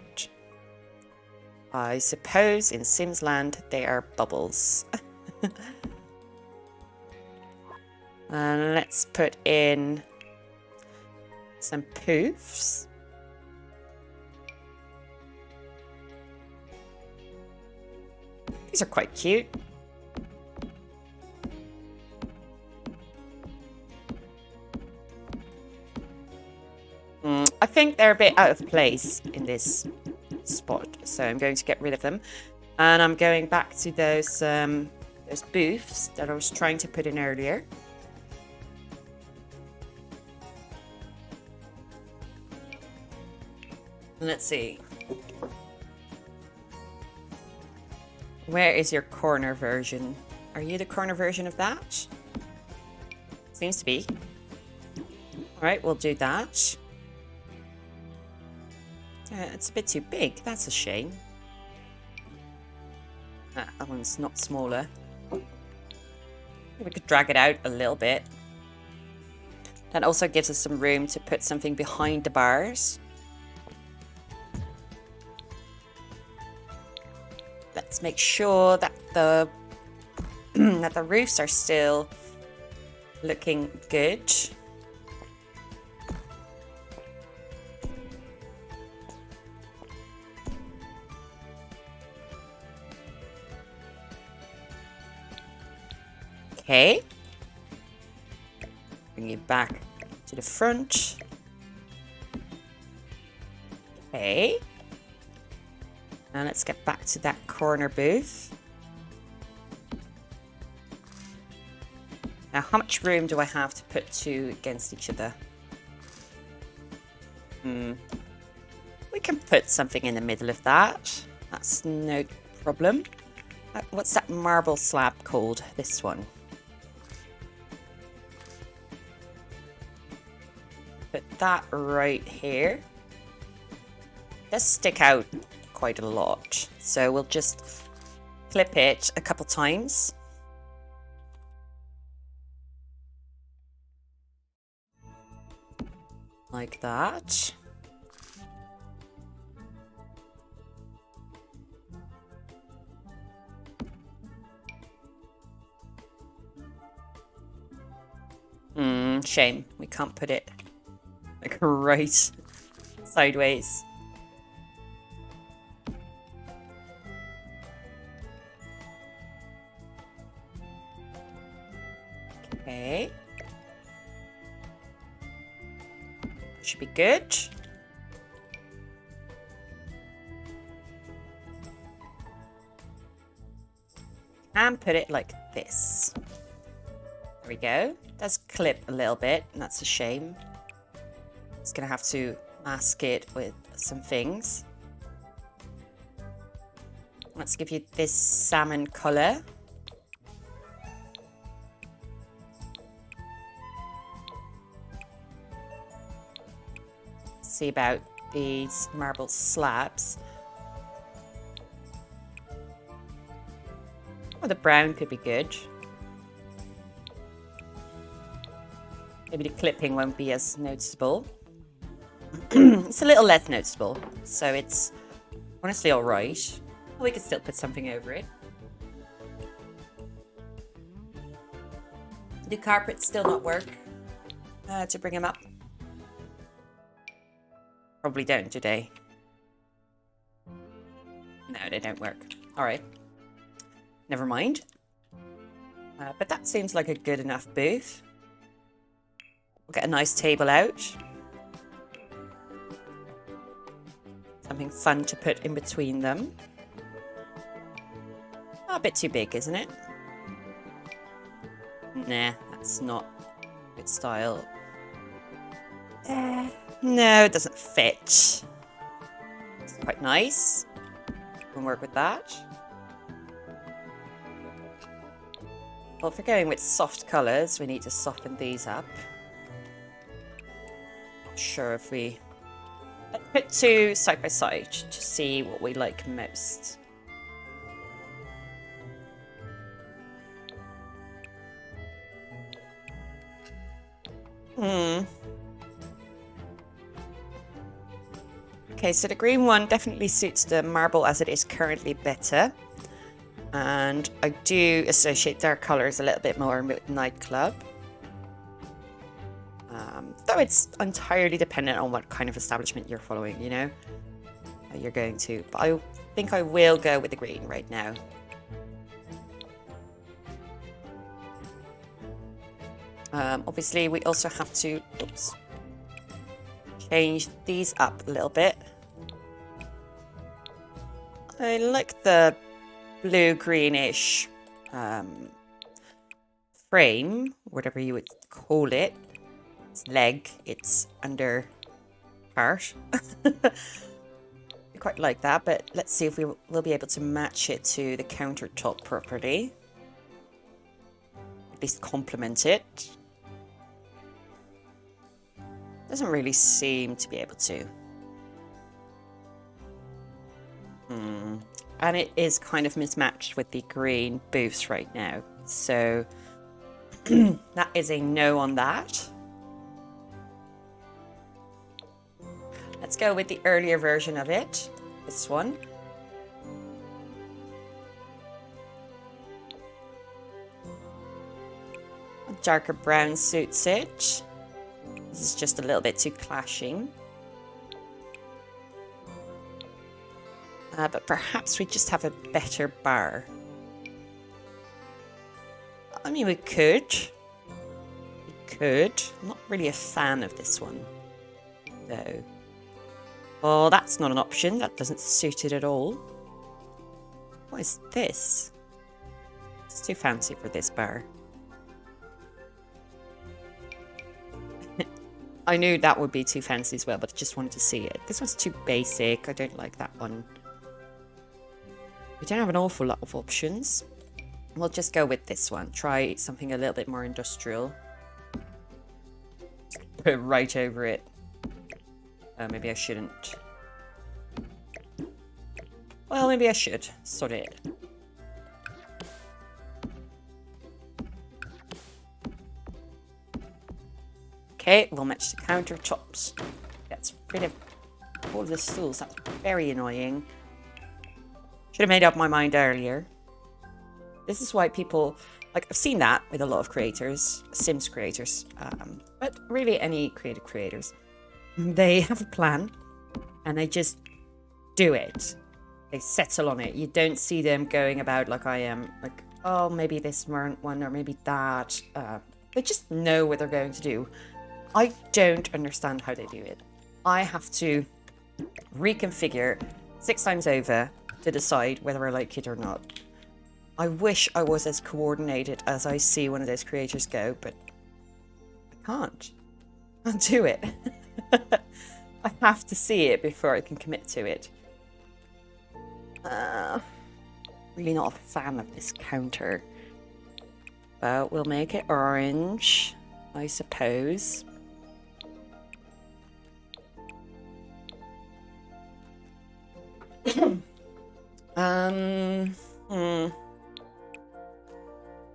I suppose in Sims Land they are bubbles. And let's put in some poofs. These are quite cute. I think they're a bit out of place in this spot, so I'm going to get rid of them. And I'm going back to those booths that I was trying to put in earlier. Let's see. Where is your corner version? Are you the corner version of that? Seems to be. All right, we'll do that. It's a bit too big. That's a shame. That one's not smaller. We could drag it out a little bit. That also gives us some room to put something behind the bars. Let's make sure that the that the roofs are still looking good. Okay. Bring you back to the front. Okay. Now let's get back to that corner booth. Now, how much room do I have to put two against each other? We can put something in the middle of that. That's no problem. What's that marble slab called? This one. Put that right here. It does stick out quite a lot, so we'll just clip it a couple times. Like that. Shame we can't put it like right sideways. Okay. That should be good. And put it like this. There we go. It does clip a little bit, and that's a shame. It's gonna have to mask it with some things. Let's give you this salmon colour. See about these marble slabs. Oh, the brown could be good. Maybe the clipping won't be as noticeable. It's a little less noticeable, so it's honestly all right. We could still put something over it. Do carpets still not work to bring them up? Probably don't, do they? No, they don't work. All right. Never mind. But that seems like a good enough booth. We'll get a nice table out. Something fun to put in between them. Oh, a bit too big, isn't it? Nah, that's not good style. No, it doesn't fit. It's quite nice. We can work with that. Well, if we're going with soft colours, we need to soften these up. Not sure if we... Let's put two side by side to see what we like most. Okay, so the green one definitely suits the marble as it is currently better. And I do associate their colours a little bit more with nightclub. Though it's entirely dependent on what kind of establishment you're following, you know, you're going to. But I think I will go with the green right now. Obviously, we also have to change these up a little bit. I like the blue-greenish frame, whatever you would call it. It's leg, its under part. I quite like that, but let's see if we will be able to match it to the countertop properly. At least complement it. Doesn't really seem to be able to. And it is kind of mismatched with the green booths right now. So that is a no on that. Let's go with the earlier version of it. This one. A darker brown suits it. This is just a little bit too clashing. But perhaps we just have a better bar. I mean, we could could. I'm not really a fan of this one, though. Oh, that's not an option. That doesn't suit it at all. What is this? It's too fancy for this bar. I knew that would be too fancy as well, but I just wanted to see it. This one's too basic. I don't like that one. We don't have an awful lot of options. We'll just go with this one. Try something a little bit more industrial. Put it right over it. Maybe I shouldn't. Well, maybe I should. Sort it. Okay, we'll match the countertops. That's rid of all of the stools. That's very annoying. Should have made up my mind earlier. This is why people, like, I've seen that with a lot of creators, Sims creators, but really any creative creators. They have a plan and they just do it. They settle on it. You don't see them going about like I am, like, oh, maybe this one or maybe that. They just know what they're going to do. I don't understand how they do it. I have to reconfigure 6 times over to decide whether I like it or not. I wish I was as coordinated as I see one of those creators go, but I can't. I can't do it. I have to see it before I can commit to it. Really not a fan of this counter. But we'll make it orange, I suppose.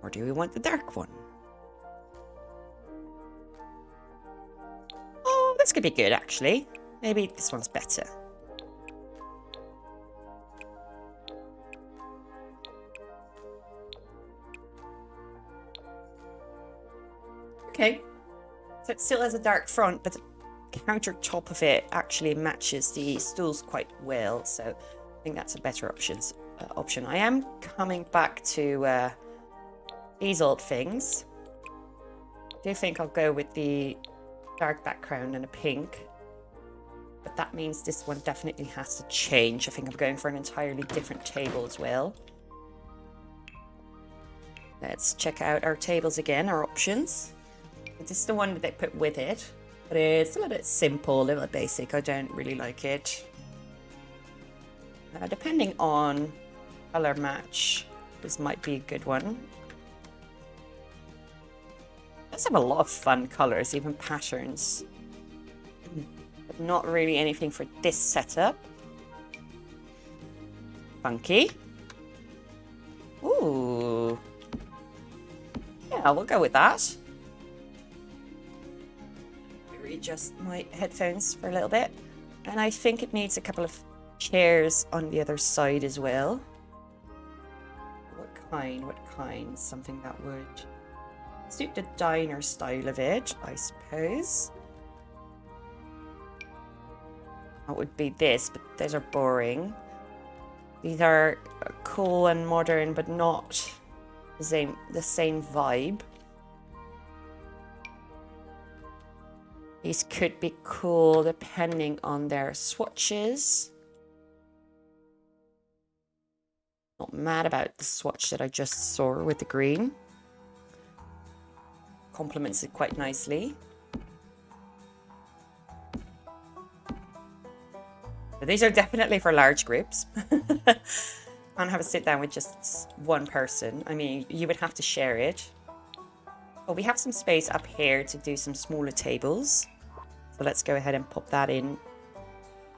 Or do we want the dark one? Oh, this could be good, actually. Maybe this one's better. Okay. So it still has a dark front, but the countertop of it actually matches the stools quite well. So I think that's a better option. I am coming back to these old things. I do think I'll go with the dark background and a pink. But that means this one definitely has to change. I think I'm going for an entirely different table as well. Let's check out our tables again, our options. This is the one that they put with it, but it's a little bit simple, a little bit basic. I don't really like it. Depending on color match, this might be a good one. Let's have a lot of fun colors, even patterns. But not really anything for this setup. Funky. Ooh. Yeah, we'll go with that. Readjust my headphones for a little bit. And I think it needs a couple of chairs on the other side as well. What kind? Something that would suit the diner style of it, I suppose. That would be this, but those are boring. These are cool and modern, but not the same vibe. These could be cool depending on their swatches. Not mad about the swatch that I just saw with the green. Complements it quite nicely. But these are definitely for large groups. Can't have a sit down with just one person. I mean, you would have to share it. But we have some space up here to do some smaller tables. So let's go ahead and pop that in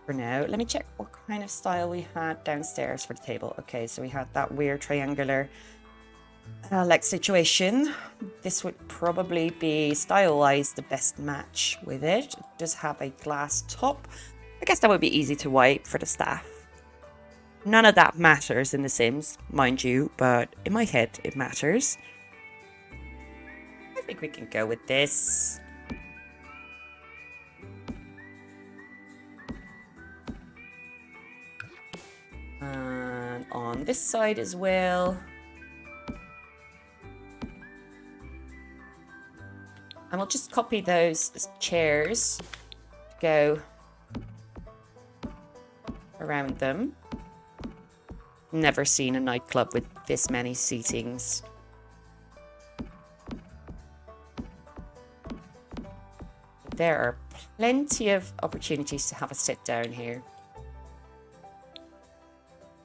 for now. Let me check what kind of style we had downstairs for the table. Okay, so we had that weird triangular like situation. This would probably be style-wise the best match with it. It does have a glass top. I guess that would be easy to wipe for the staff. None of that matters in The Sims, mind you, but in my head it matters. I think we can go with this. And on this side as well. And we'll just copy those chairs, go around them. Never seen a nightclub with this many seatings. There are plenty of opportunities to have a sit down here.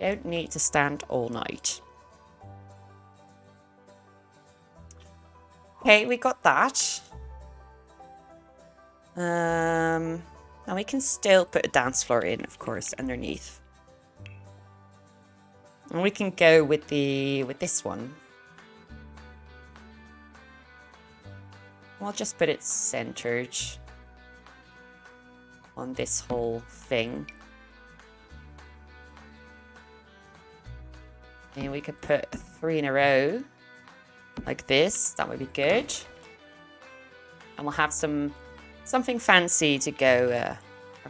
Don't need to stand all night. Okay, we got that. And we can still put a dance floor in, of course, underneath. And we can go with this one. We'll just put it centered on this whole thing. And we could put 3 in a row like this. That would be good. And we'll have something fancy to go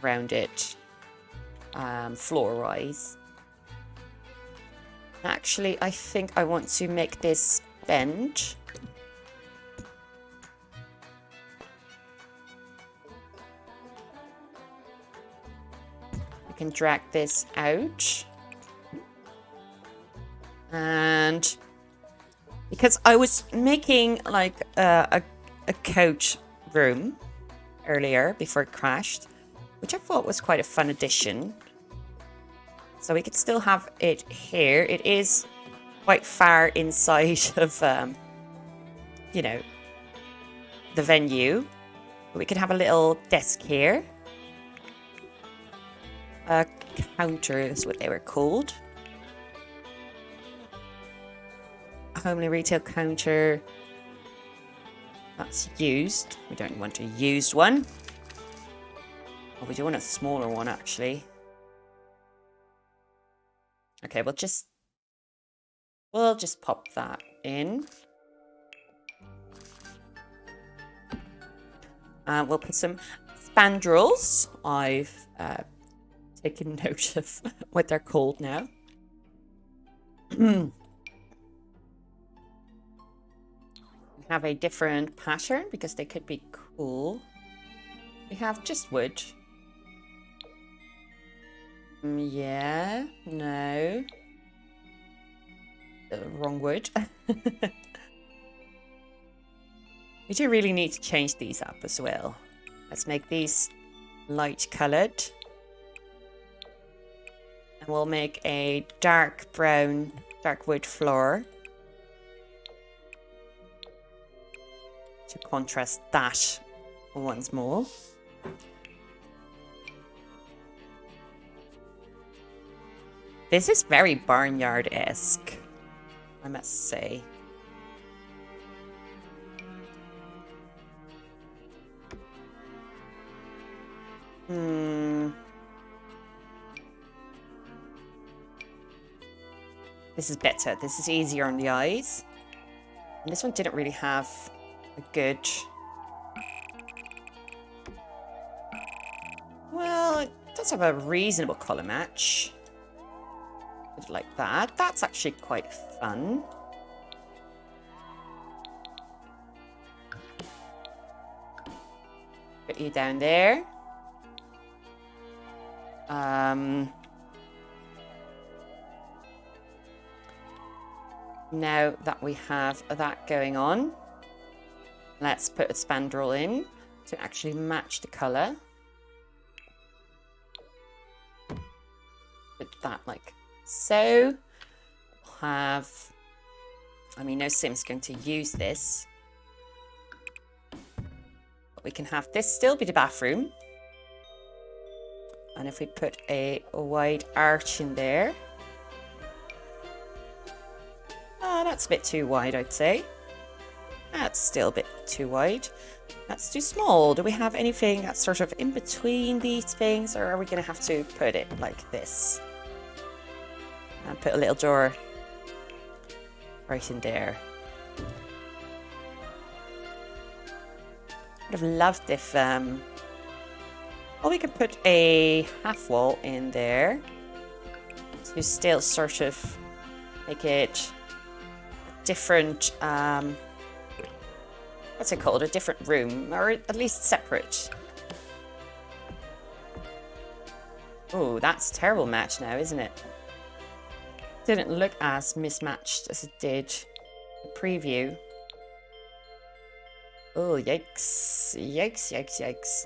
around it, floor-wise. Actually, I think I want to make this bend. We can drag this out. And because I was making like a coach room earlier before it crashed, which I thought was quite a fun addition. So we could still have it here. It is quite far inside of, you know, the venue. But we could have a little desk here. A counter is what they were called. A homely retail counter. That's used. We don't want a used one. Oh, we do want a smaller one, actually. Okay, we'll just pop that in. We'll put some spandrels. I've taken note of what they're called now. Have a different pattern because they could be cool. We have just wood. Yeah, no. Wrong wood. We do really need to change these up as well. Let's make these light colored. And we'll make a dark brown, dark wood floor. To contrast that once more. This is very barnyard-esque, I must say. This is better. This is easier on the eyes. And this one didn't really have a good... Well, it does have a reasonable colour match. Put it like that. That's actually quite fun. Put you down there. Now that we have that going on, let's put a spandrel in to actually match the colour. Put that like so. We'll have, I mean, no Sim's going to use this. But we can have this still be the bathroom. And if we put a wide arch in there. That's a bit too wide, I'd say. That's still a bit too wide. That's too small. Do we have anything that's sort of in between these things, or are we going to have to put it like this? And put a little door right in there. I'd have loved if... Well, we could put a half wall in there to still sort of make it different what's it called? A different room, or at least separate. Oh, that's a terrible match now, isn't it? Didn't look as mismatched as it did in the preview. Oh, yikes. Yikes, yikes, yikes.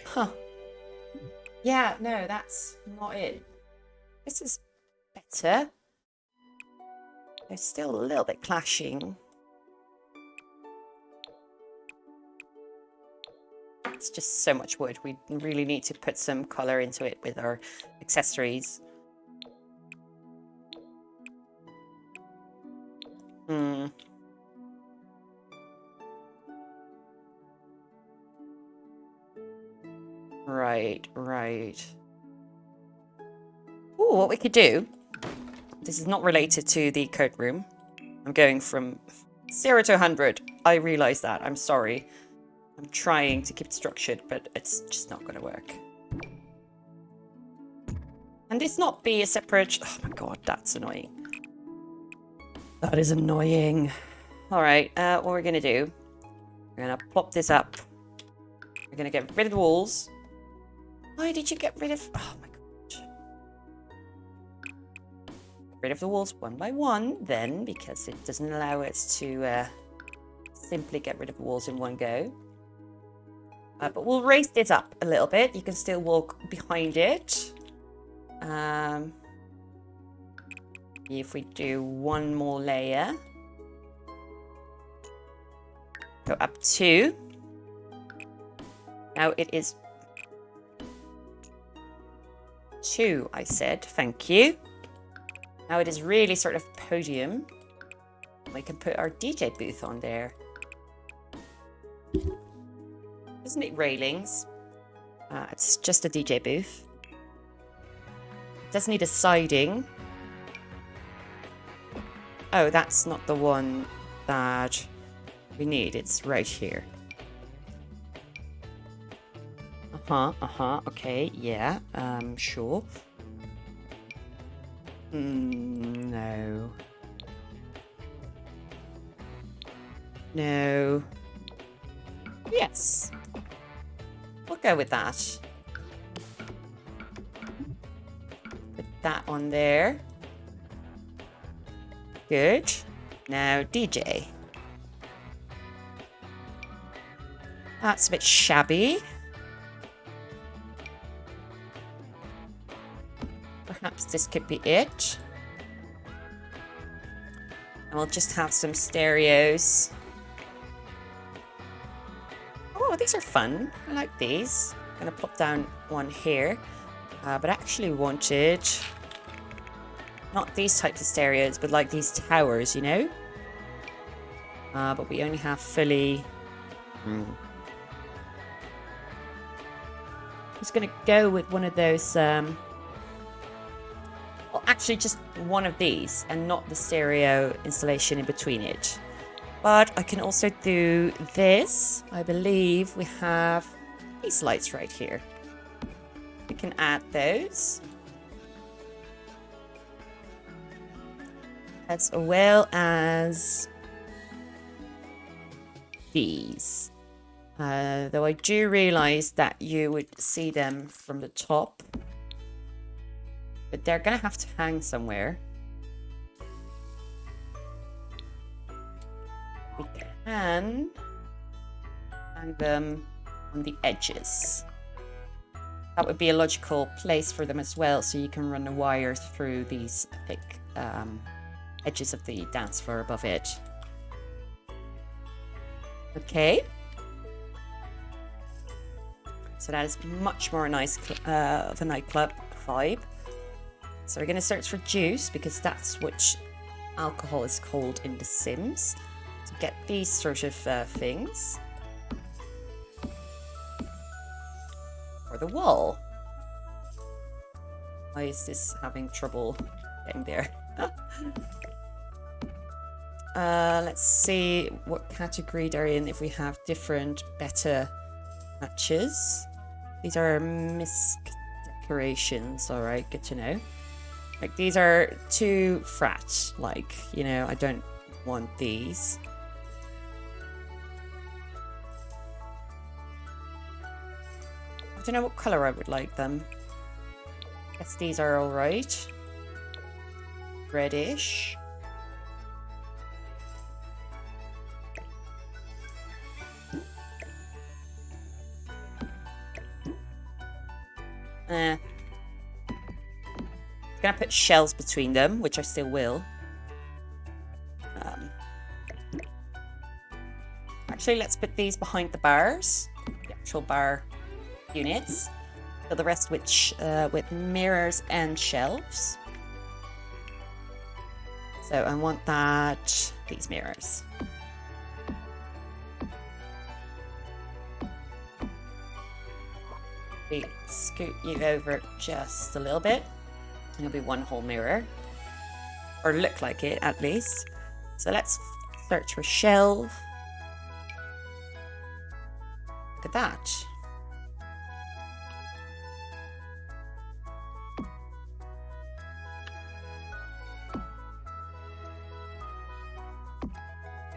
Huh. Yeah, no, that's not it. This is better. They're still a little bit clashing. It's just so much wood. We really need to put some color into it with our accessories. Right, right. Ooh, what we could do. This is not related to the code room. I'm going from 0 to 100. I realize that. I'm sorry. I'm trying to keep it structured, but it's just not going to work. Can this not be a separate... Oh my god, that's annoying. That is annoying. Alright, what we're going to do... We're going to plop this up. We're going to get rid of the walls. Why did you get rid of... Oh my god. Get rid of the walls one by one, then, because it doesn't allow us to simply get rid of the walls in one go. But we'll raise this up a little bit. You can still walk behind it. If we do one more layer. Go up 2. Now it is 2, I said. Thank you. Now it is really sort of podium. We can put our DJ booth on there. Isn't it railings? It's just a DJ booth. It does need a siding. Oh, that's not the one that we need. It's right here. Okay, yeah, sure. No. No. Yes. We'll go with that. Put that on there. Good. Now, DJ. That's a bit shabby. Perhaps this could be it. And we'll just have some stereos. Oh, these are fun. I like these. I'm going to pop down one here. But I actually wanted not these types of stereos, but like these towers, you know? But we only have fully... I'm just going to go with one of those... Well, actually just one of these and not the stereo installation in between it. But I can also do this. I believe we have these lights right here. We can add those. As well as these. Though I do realize that you would see them from the top. But they're going to have to hang somewhere. We can hang them on the edges. That would be a logical place for them as well, so you can run the wire through these thick edges of the dance floor above it. Okay. So that is much more nice of a nightclub vibe. So we're going to search for juice because that's what alcohol is called in The Sims. To get these sort of things. For the wall. Why is this having trouble getting there? Let's see what category they're in if we have different better matches. These are misc decorations. Alright, good to know. Like, these are too frat. Like, you know, I don't want these. I don't know what colour I would like them. Guess these are alright. Reddish. Gonna put shells between them, which I still will. Actually, let's put these behind the bars, the actual bar units. Fill the rest with mirrors and shelves. So I want these mirrors. Scoot you over just a little bit. It'll be one whole mirror, or look like it at least. So let's search for shelf. Look at that.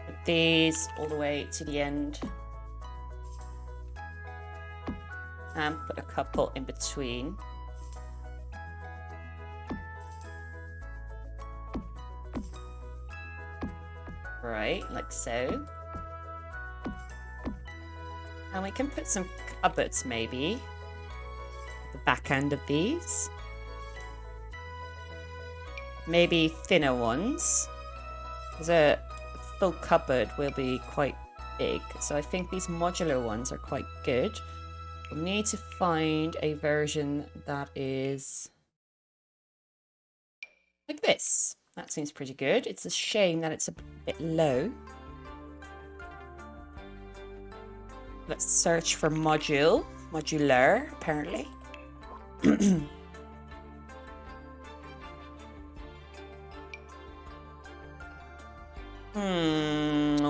Put these all the way to the end. And put a couple in between. Right, like so. And we can put some cupboards maybe at the back end of these. Maybe thinner ones. Because a full cupboard will be quite big. So I think these modular ones are quite good. We'll need to find a version that is like this. That seems pretty good. It's a shame that it's a bit low. Let's search for modular, apparently.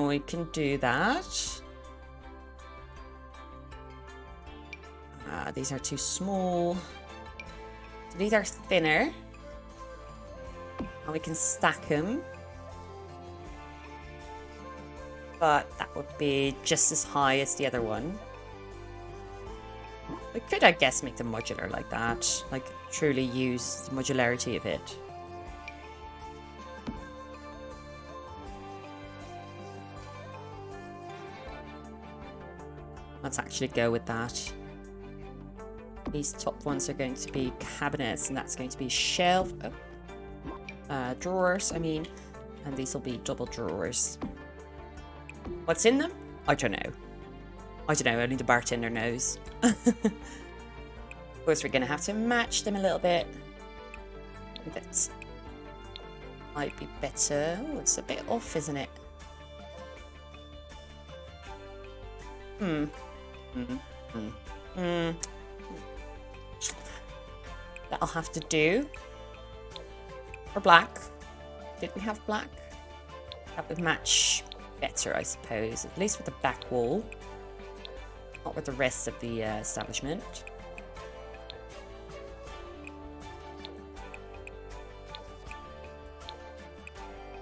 We can do that. These are too small. So these are thinner. And we can stack them. But that would be just as high as the other one. We could, I guess, make them modular like that. Like, truly use the modularity of it. Let's actually go with that. These top ones are going to be cabinets, and that's going to be shelf, drawers, I mean, and these will be double drawers. What's in them? I don't know. Only the bartender knows. Of course, we're going to have to match them a little bit. That might be better. Oh, it's a bit off, isn't it? That'll have to do. For black. Did we have black? That would match better, I suppose. At least with the back wall. Not with the rest of the establishment.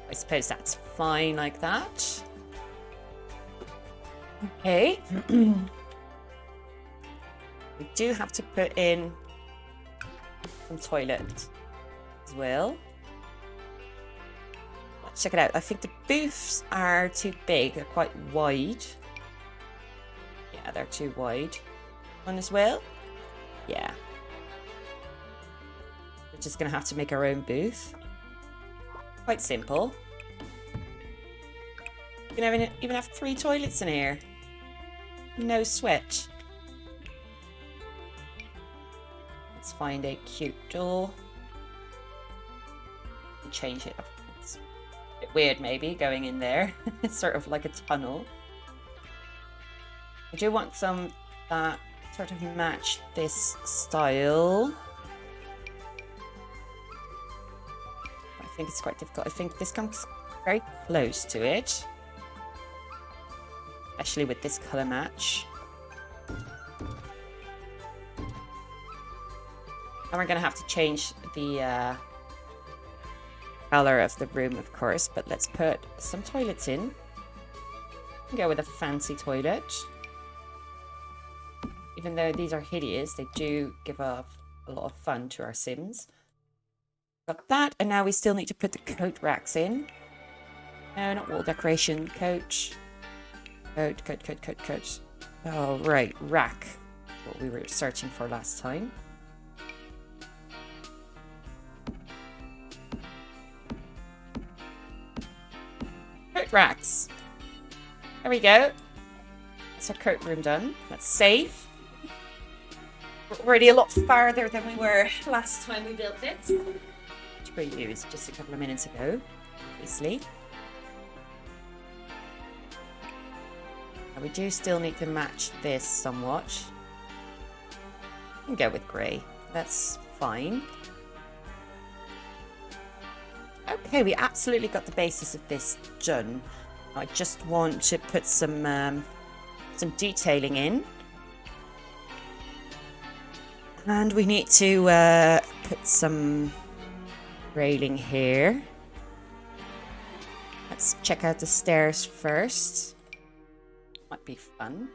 I suppose that's fine like that. Okay. We do have to put in some toilet as well. Let's check it out. I think the booths are too big. They're quite wide. Yeah, they're too wide. One as well. Yeah. We're just going to have to make our own booth. Quite simple. You can even have 3 toilets in here. No sweat. Let's find a cute door. Change it up. It's a bit weird maybe going in there. It's sort of like a tunnel. I do want some that sort of match this style. I think it's quite difficult. I think this comes very close to it. Especially with this colour match. And we're going to have to change the color of the room, of course, but let's put some toilets in. Go with a fancy toilet. Even though these are hideous, they do give off a lot of fun to our Sims. Got that, and now we still need to put the coat racks in. No, not wall decoration. Coat. Coat. Oh, right. Rack. What we were searching for last time. Coat racks. There we go. That's our coat room done. That's safe. We're already a lot farther than we were last time we built it. Which we used just a couple of minutes ago, obviously. Now we do still need to match this somewhat. We can go with grey. That's fine. Okay, we absolutely got the basis of this done. I just want to put some detailing in. And we need to put some railing here. Let's check out the stairs first. Might be fun.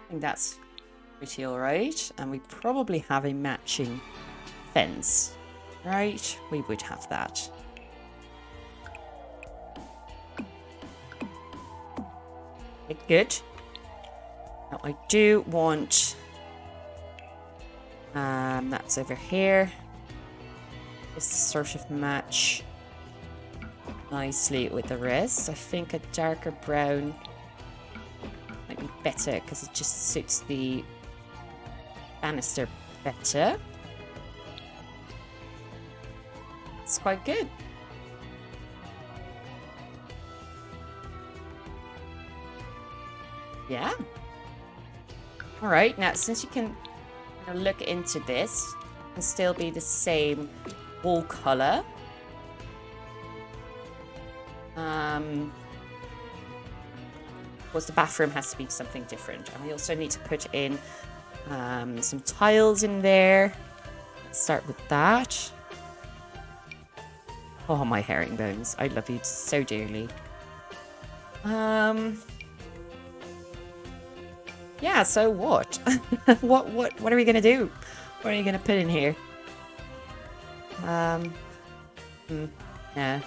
I think that's pretty alright. And we probably have a matching fence. Right? We would have that. Okay, good. Now I do want... that's over here. Just to sort of match nicely with the rest. I think a darker brown might be better because it just suits the banister better. It's quite good. Yeah. All right, now since you can look into this, it can still be the same wall color. Of course, the bathroom has to be something different, and we also need to put in some tiles in there. Let's start with that. Oh, my herringbones! I love you so dearly. Yeah, so what? what are we gonna do? What are you gonna put in here? Yeah.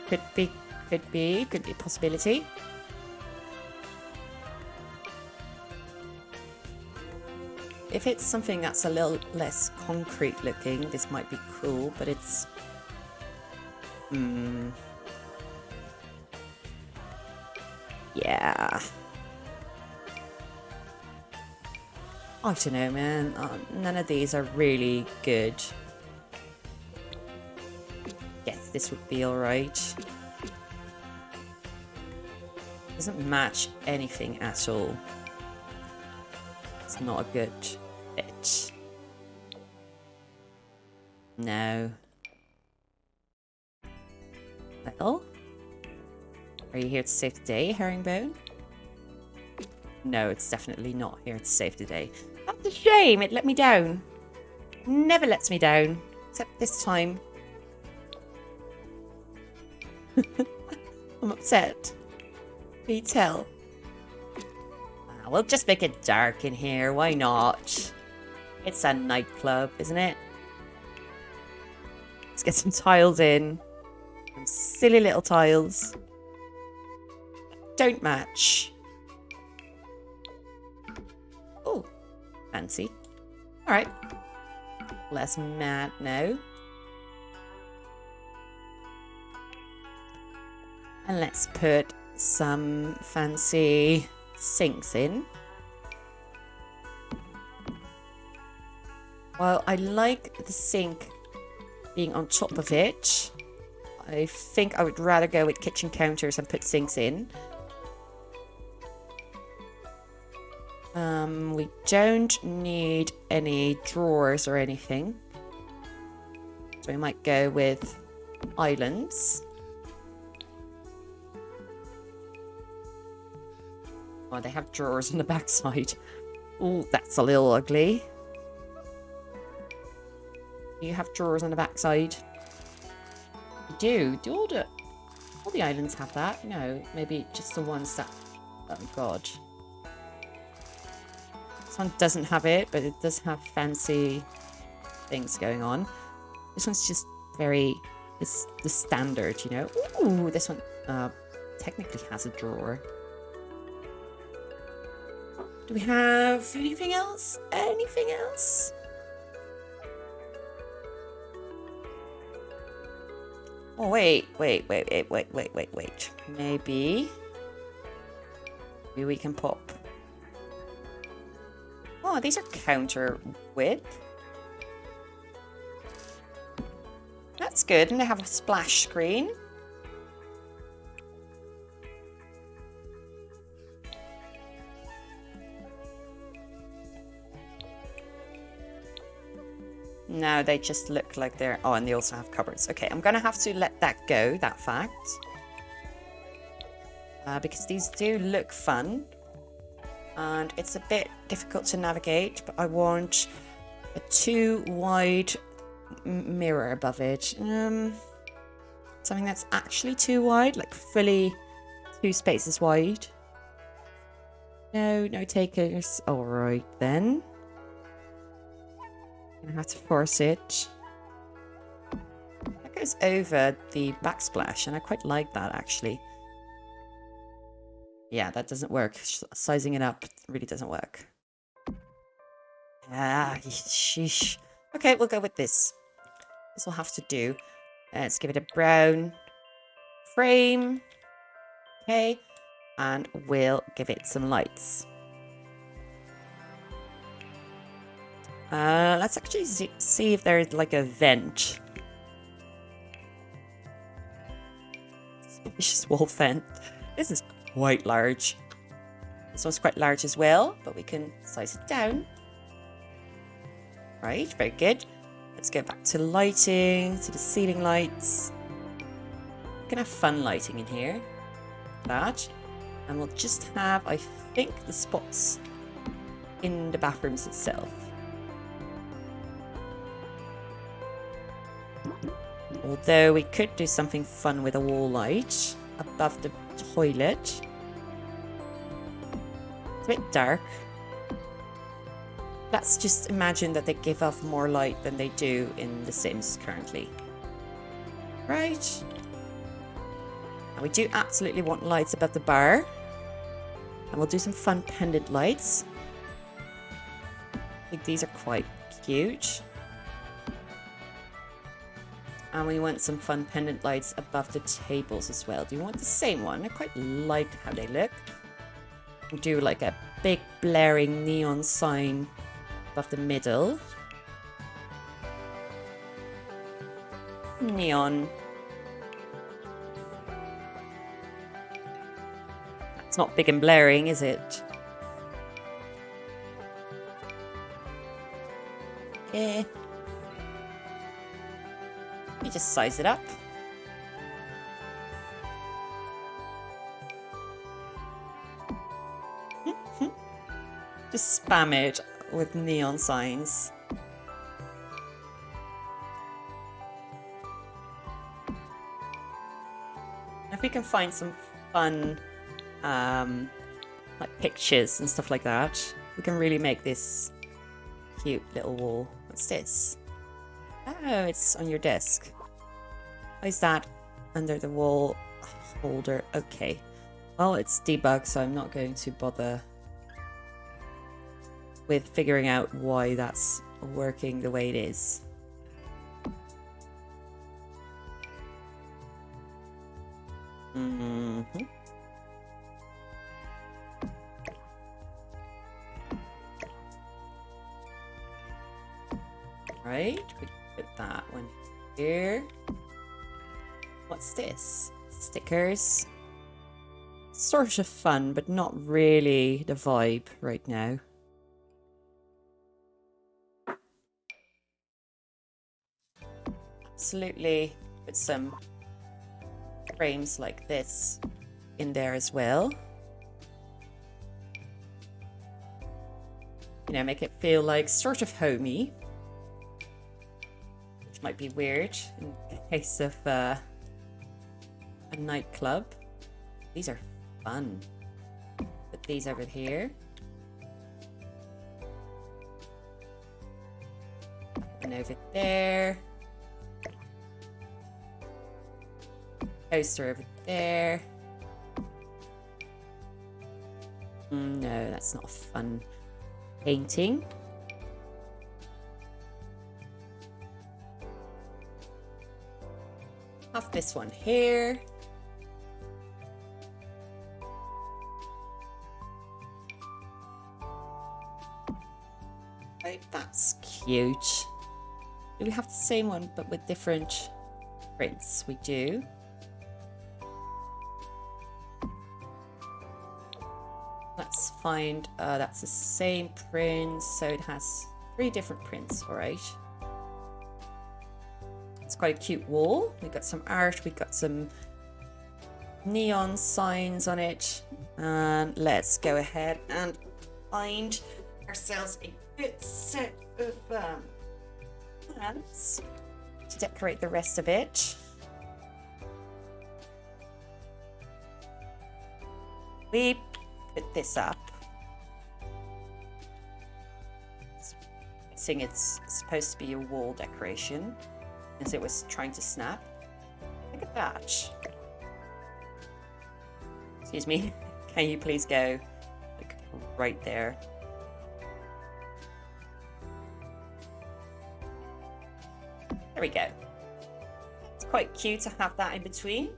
Could be a possibility. If it's something that's a little less concrete looking, this might be cool, but it's... Yeah. I don't know, man. None of these are really good. Yes, this would be alright. Doesn't match anything at all. It's not a good fit. No. Well, are you here to save the day, herringbone? No, it's definitely not here to save the day. That's a shame. It let me down. Never lets me down. Except this time. I'm upset. Can you tell? We'll just make it dark in here. Why not? It's a nightclub, isn't it? Let's get some tiles in. Some silly little tiles. Don't match. Oh, fancy. All right. Less mad now. And let's put some fancy sinks in. While I like the sink being on top of it, I think I would rather go with kitchen counters and put sinks in. We don't need any drawers or anything, so we might go with islands. Oh, they have drawers on the backside. Oh, that's a little ugly. You have drawers on the back side. You do. Do all the islands have that? No, maybe just the ones that... Oh, God. This one doesn't have it, but it does have fancy things going on. This one's just very... It's the standard, you know? Ooh, this one technically has a drawer. Do we have anything else? Anything else? Oh, wait. Maybe we can pop. Oh, these are counter width. That's good, and they have a splash screen. No, they just look like they're... Oh, and they also have cupboards. Okay, I'm going to have to let that go, that fact. Because these do look fun. And it's a bit difficult to navigate, but I want a too wide mirror above it. Something that's actually too wide, like fully 2 spaces wide. No takers. All right, then. I have to force it. That goes over the backsplash, and I quite like that, actually. Yeah, that doesn't work. Sizing it up really doesn't work. Ah, sheesh. Okay, we'll go with this. This will have to do. Let's give it a brown frame. Okay, and we'll give it some lights. Let's actually see if there's like a vent. Suspicious wall vent. This is quite large. This one's quite large as well, but we can size it down. Right, very good. Let's go back to lighting, to the ceiling lights. We can have fun lighting in here. That. And we'll just have, I think, the spots in the bathrooms itself. Although we could do something fun with a wall light above the toilet. It's a bit dark. Let's just imagine that they give off more light than they do in The Sims currently. Right. And we do absolutely want lights above the bar. And we'll do some fun pendant lights. I think these are quite cute. And we want some fun pendant lights above the tables as well. Do you want the same one? I quite like how they look. We'll do like a big blaring neon sign above the middle. Neon. That's not big and blaring, is it? Eh. You just size it up. Just spam it with neon signs. If we can find some fun like pictures and stuff like that, we can really make this cute little wall. What's this? Oh, it's on your desk. Why is that under the wall holder? Okay. Well, it's debugged, so I'm not going to bother with figuring out why that's working the way it is. Right, we put that one here. What's this? Stickers. Sort of fun, but not really the vibe right now. Absolutely put some frames like this in there as well. You know, make it feel like sort of homey. might be weird in case of a nightclub. These are fun. Put these over here. And over there. Poster over there. No, that's not a fun painting. Have this one here. Right, that's cute. Do we have the same one but with different prints? We do. Let's find, that's the same print, so it has 3 different prints, all right. It's quite a cute wall. We've got some art, we've got some neon signs on it. And let's go ahead and find ourselves a good set of plants to decorate the rest of it. We put this up. Guessing it's supposed to be a wall decoration, as it was trying to snap. Look at that. Excuse me. Can you please go like right there? There we go. It's quite cute to have that in between.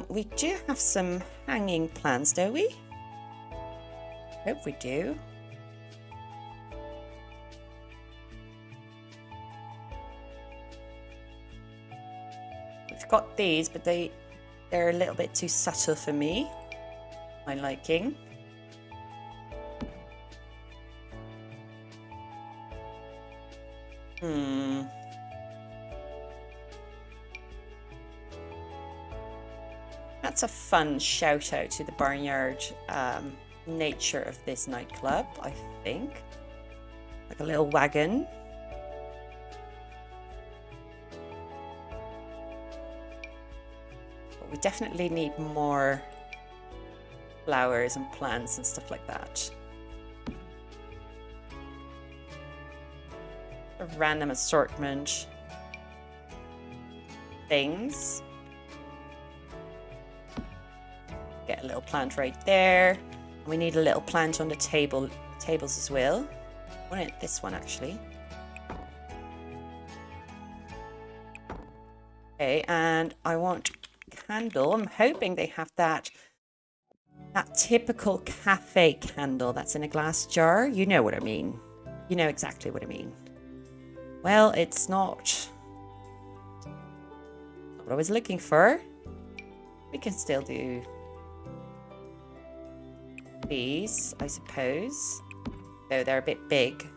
We do have some hanging plants, don't we? Hope we do. We've got these, but they're a little bit too subtle for me. My liking. That's a fun shout out to the barnyard nature of this nightclub, I think. Like a little wagon. But we definitely need more flowers and plants and stuff like that. A random assortment things. Get a little plant right there. We need a little plant on the tables as well. I want this one actually. Okay, and I want candle. I'm hoping they have that typical cafe candle that's in a glass jar. You know what I mean. You know exactly what I mean. Well, it's not what I was looking for. We can still do these, I suppose, though they're a bit big.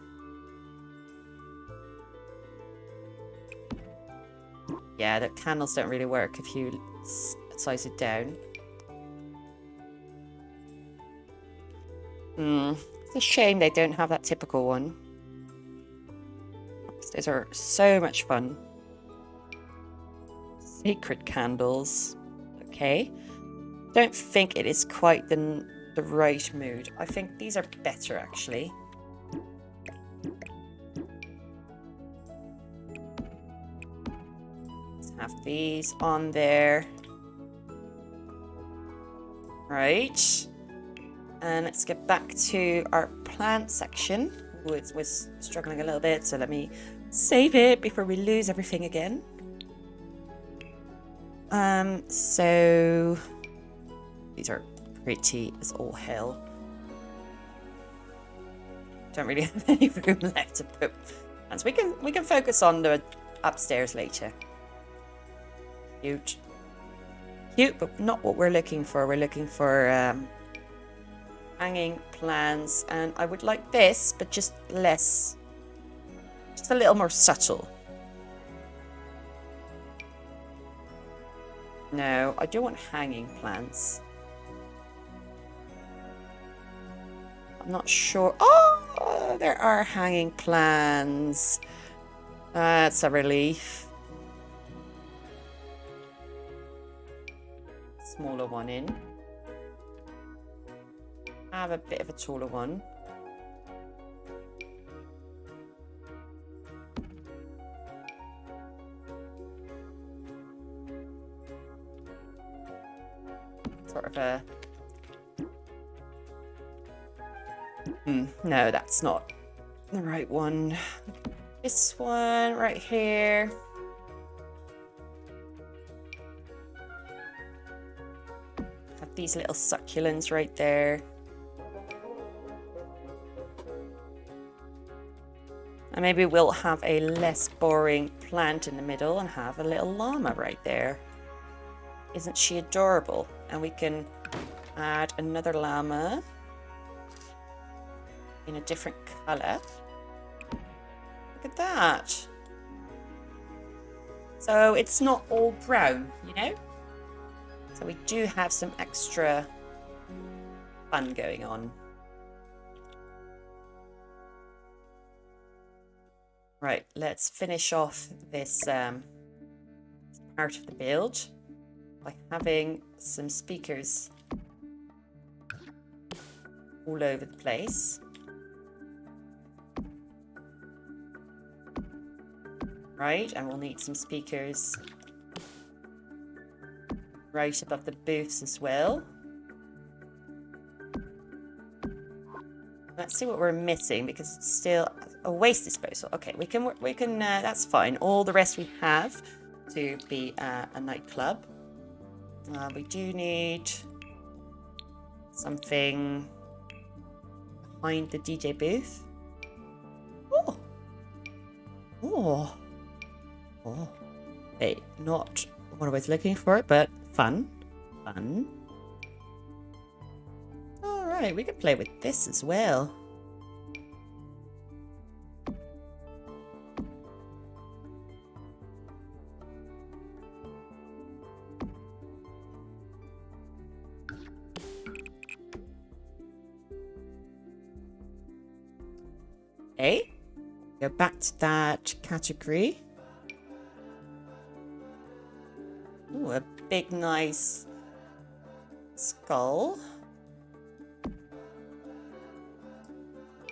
Yeah, the candles don't really work if you size it down. It's a shame they don't have that typical one. Those are so much fun. Sacred candles. Okay. Don't think it is quite the right mood. I think these are better actually. Let's have these on there. Right. And let's get back to our plant section. It was struggling a little bit, so let me save it before we lose everything again. So these are pretty as all hell. Don't really have any room left to put plants. We can focus on the upstairs later. Cute. Cute, but not what we're looking for. We're looking for hanging plants, and I would like this, but just less, just a little more subtle. No, I do want hanging plants. I'm not sure. Oh, there are hanging plants. That's a relief. Smaller one in. Have a bit of a taller one. Sort of a... no, that's not the right one. This one right here. Have these little succulents right there. And maybe we'll have a less boring plant in the middle and have a little llama right there. Isn't she adorable? And we can add another llama in a different color. Look at that. So it's not all brown, you know? So we do have some extra fun going on. Right, let's finish off this part of the build by having some speakers all over the place. Right, and we'll need some speakers right above the booths as well. Let's see what we're missing because it's still a waste disposal. Okay, we can. That's fine. All the rest we have to be a nightclub. We do need something behind the DJ booth. Oh, oh, oh. Hey, not what I was looking for, but fun, fun. Alright, we can play with this as well. Okay, go back to that category. Ooh, a big, nice skull.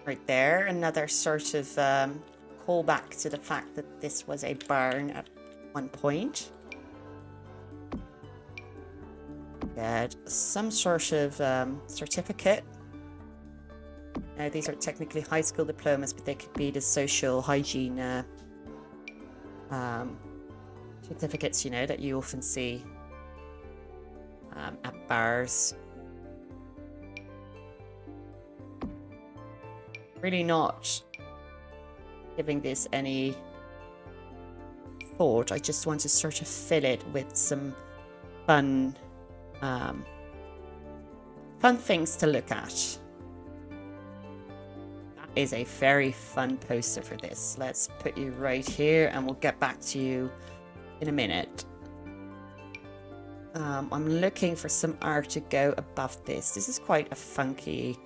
Right there, another sort of callback to the fact that this was a barn at one point. Get some sort of certificate. Now, these are technically high school diplomas, but they could be the social hygiene certificates, you know, that you often see at bars. Really not giving this any thought. I just want to sort of fill it with some fun, fun things to look at. That is a very fun poster for this. Let's put you right here and we'll get back to you in a minute. I'm looking for some art to go above this. This is quite a funky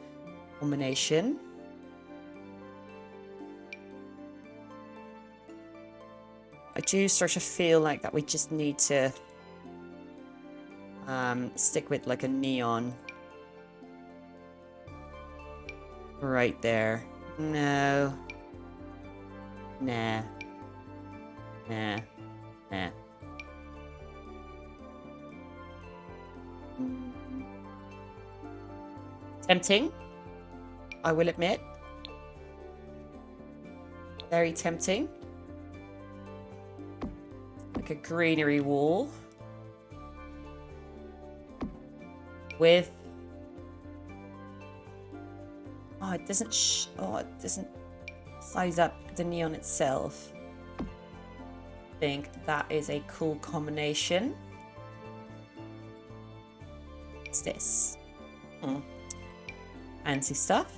combination. I do sort of feel like that we just need to stick with like a neon right there. No. Nah. Nah. Nah. Tempting, I will admit. Very tempting. Like a greenery wall with it doesn't size up the neon itself. I think that is a cool combination. What's this? Fancy stuff.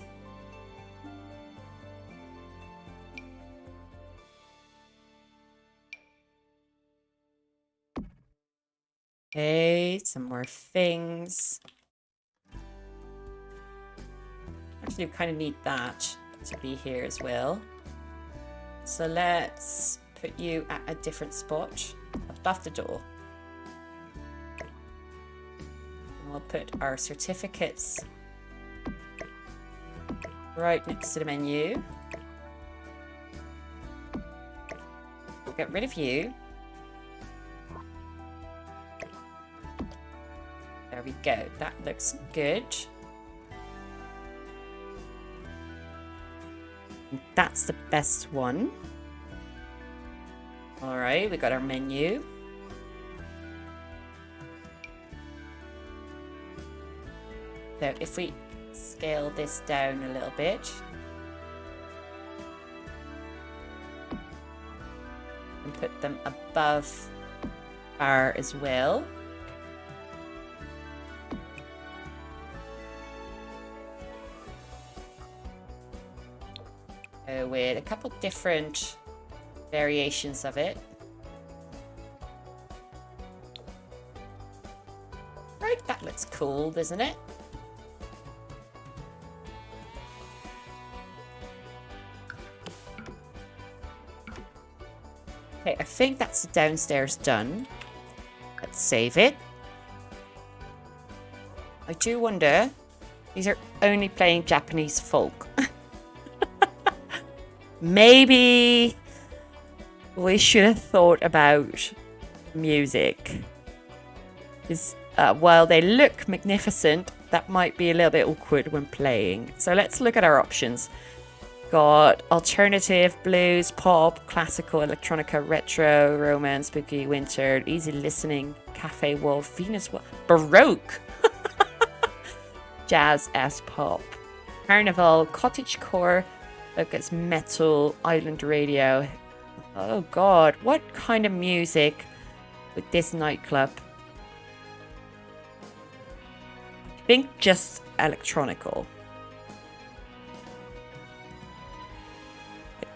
Okay, some more things. Actually, we kind of need that to be here as well. So let's put you at a different spot above the door. And we'll put our certificates right next to the menu. We'll get rid of you. There we go. That looks good. That's the best one. All right, we got our menu. So if we scale this down a little bit and put them above bar as well. With a couple different variations of it. Right, that looks cool, doesn't it? Okay, I think that's the downstairs done. Let's save it. I do wonder, these are only playing Japanese folk. Maybe we should have thought about music. Because while they look magnificent, that might be a little bit awkward when playing. So let's look at our options. Got alternative, blues, pop, classical, electronica, retro, romance, spooky, winter, easy listening, cafe wall, Venus wall, baroque, jazz, S-pop, carnival, cottagecore, focus, metal, island radio. Oh god, what kind of music with this nightclub? I think just electronical.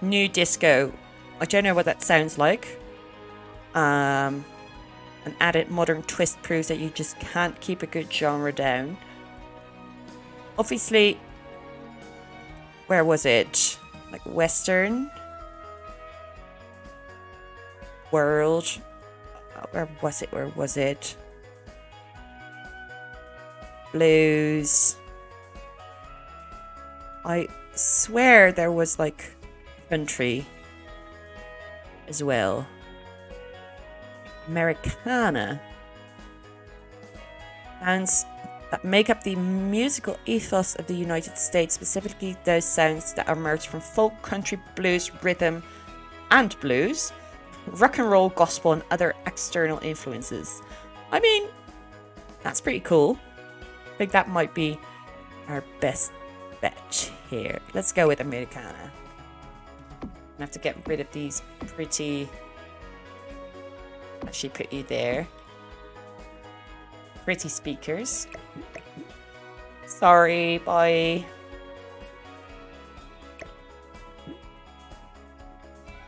New disco. I don't know what that sounds like. An added modern twist proves that you just can't keep a good genre down. Obviously, where was it? Like Western world. Where was it? Where was it? Blues. I swear there was like country as well. Americana. Sounds that make up the musical ethos of the United States, specifically those sounds that emerge from folk, country, blues, rhythm, and blues, rock and roll, gospel, and other external influences. I mean, that's pretty cool. I think that might be our best bet here. Let's go with Americana. I have to get rid of these pretty... Actually put you there. Pretty speakers. Sorry, bye.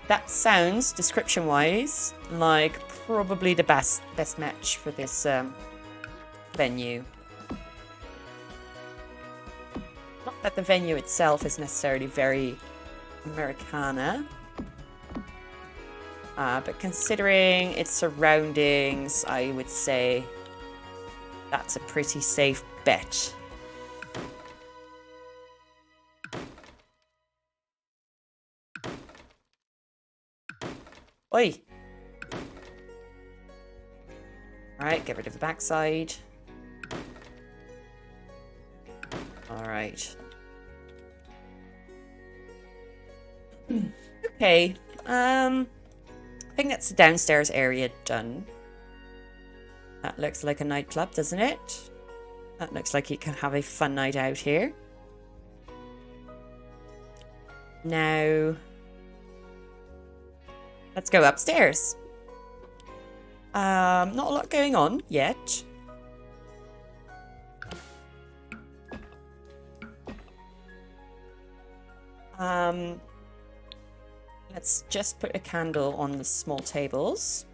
That sounds, description-wise, like probably the best match for this venue. Not that the venue itself is necessarily very Americana, but considering its surroundings, I would say that's a pretty safe bet. Oi! Alright, get rid of the backside. Alright. Okay, I think that's the downstairs area done. That looks like a nightclub, doesn't it? That looks like you can have a fun night out here. Now, let's go upstairs. Not a lot going on yet. Let's just put a candle on the small tables.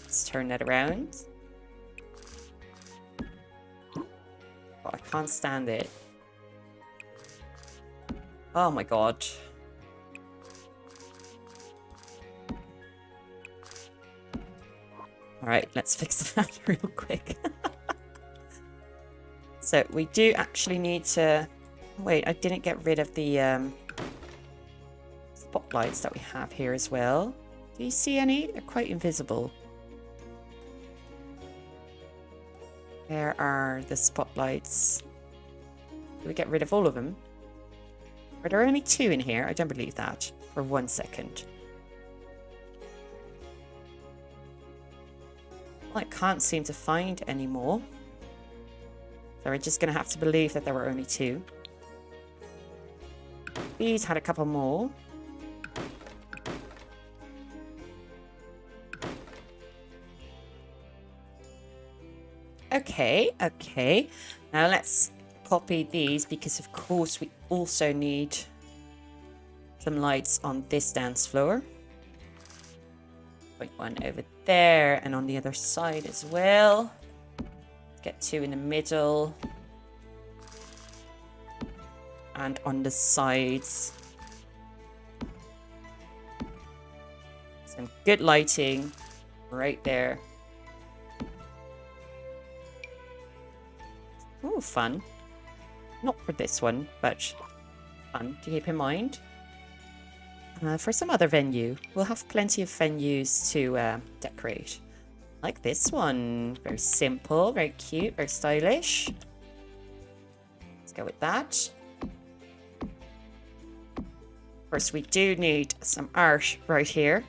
Let's turn that around. Can't stand it. Oh my god. Alright, let's fix that real quick. So we do actually need to... Wait, I didn't get rid of the spotlights that we have here as well. Do you see any? They're quite invisible. Where are the spotlights? Do we get rid of all of them? Are there only 2 in here? I don't believe that. For 1 second. Well, I can't seem to find any more. So we're just going to have to believe that there were only 2. These had a couple more. Okay, okay. Now let's copy these because of course we also need some lights on this dance floor. Put one over there and on the other side as well. Get 2 in the middle. And on the sides. Some good lighting right there. Ooh, fun. Not for this one, but fun to keep in mind. For some other venue. We'll have plenty of venues to decorate. Like this one. Very simple, very cute, very stylish. Let's go with that. Of course, we do need some art right here.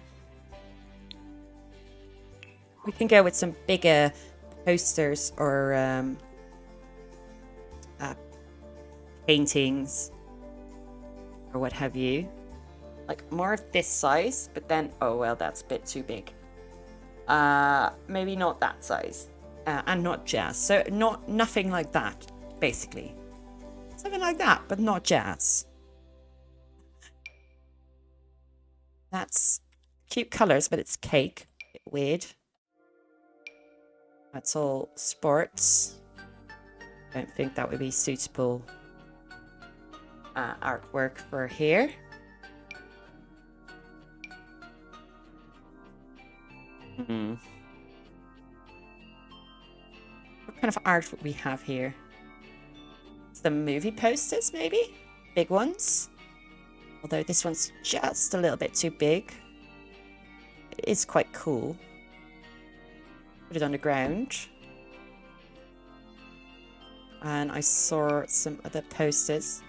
We can go with some bigger posters or paintings or what have you. Like more of this size, but then, oh well, that's a bit too big. Maybe not that size. And not jazz. So nothing like that, basically. Something like that, but not jazz. That's cute colours, but it's cake. A bit weird. That's all sports. Don't think that would be suitable artwork for here. What kind of art would we have here? Some movie posters, maybe? Big ones? Although this one's just a little bit too big. It is quite cool. Put it on the ground. And I saw some other posters.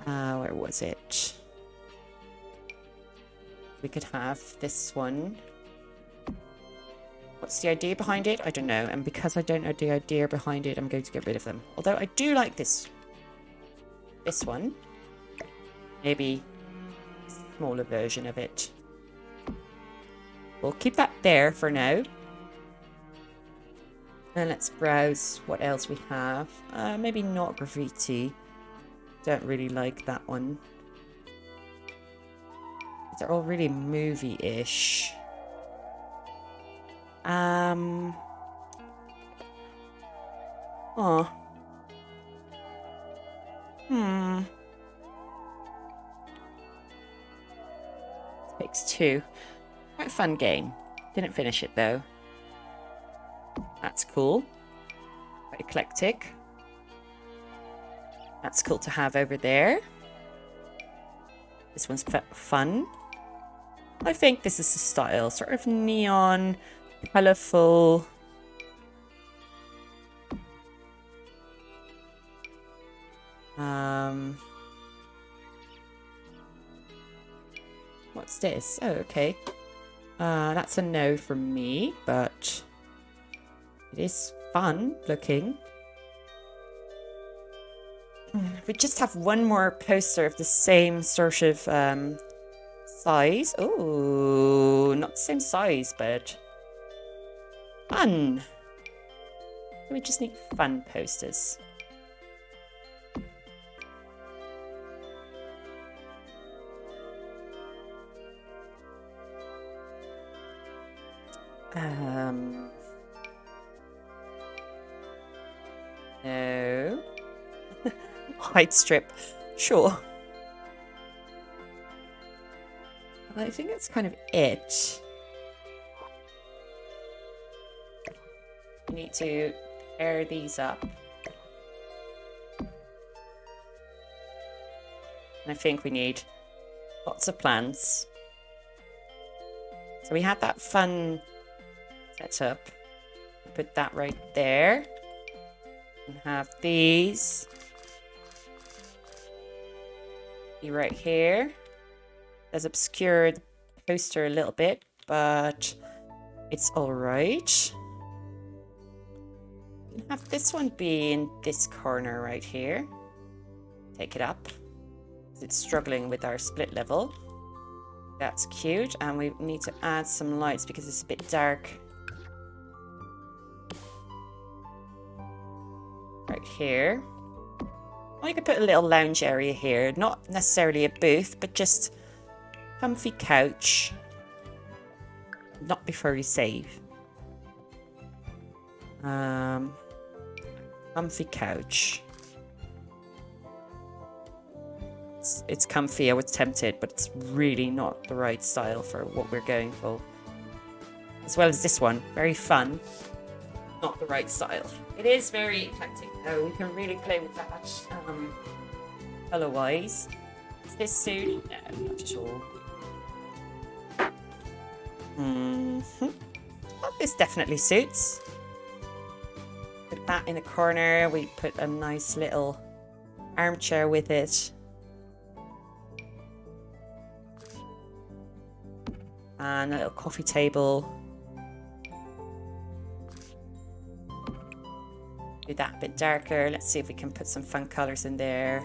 Where was it? We could have this one. What's the idea behind it? I don't know. And because I don't know the idea behind it, I'm going to get rid of them. Although I do like this one. Maybe a smaller version of it. We'll keep that there for now. And let's browse what else we have. Maybe not graffiti. Don't really like that one. They're all really movie-ish. Oh. Takes 2. Quite a fun game. Didn't finish it though. That's cool. Quite eclectic. That's cool to have over there. This one's fun. I think this is the style. Sort of neon, colourful. What's this? Oh, okay. That's a no from me, but it is fun looking. We just have one more poster of the same sort of size. Oh, not the same size, but fun. We just need fun posters. Height strip. Sure. I think that's kind of it. We need to pair these up. And I think we need lots of plants. So we had that fun setup. Put that right there. And have these be right here. Does obscure the poster a little bit, but it's all right. Have this one be in this corner right here. Take it up. It's struggling with our split level. That's cute. And we need to add some lights because it's a bit dark. Right here. Or you could put a little lounge area here. Not necessarily a booth, but just comfy couch. Not before you save. Comfy couch. It's comfy. I was tempted, but it's really not the right style for what we're going for. As well as this one. Very fun. Not the right style. It is very eclectic though. We can really play with that colour wise. Does this suit? No, not at all. Well, this definitely suits. Put that in the corner. We put a nice little armchair with it. And a little coffee table. Do that a bit darker. Let's see if we can put some fun colours in there.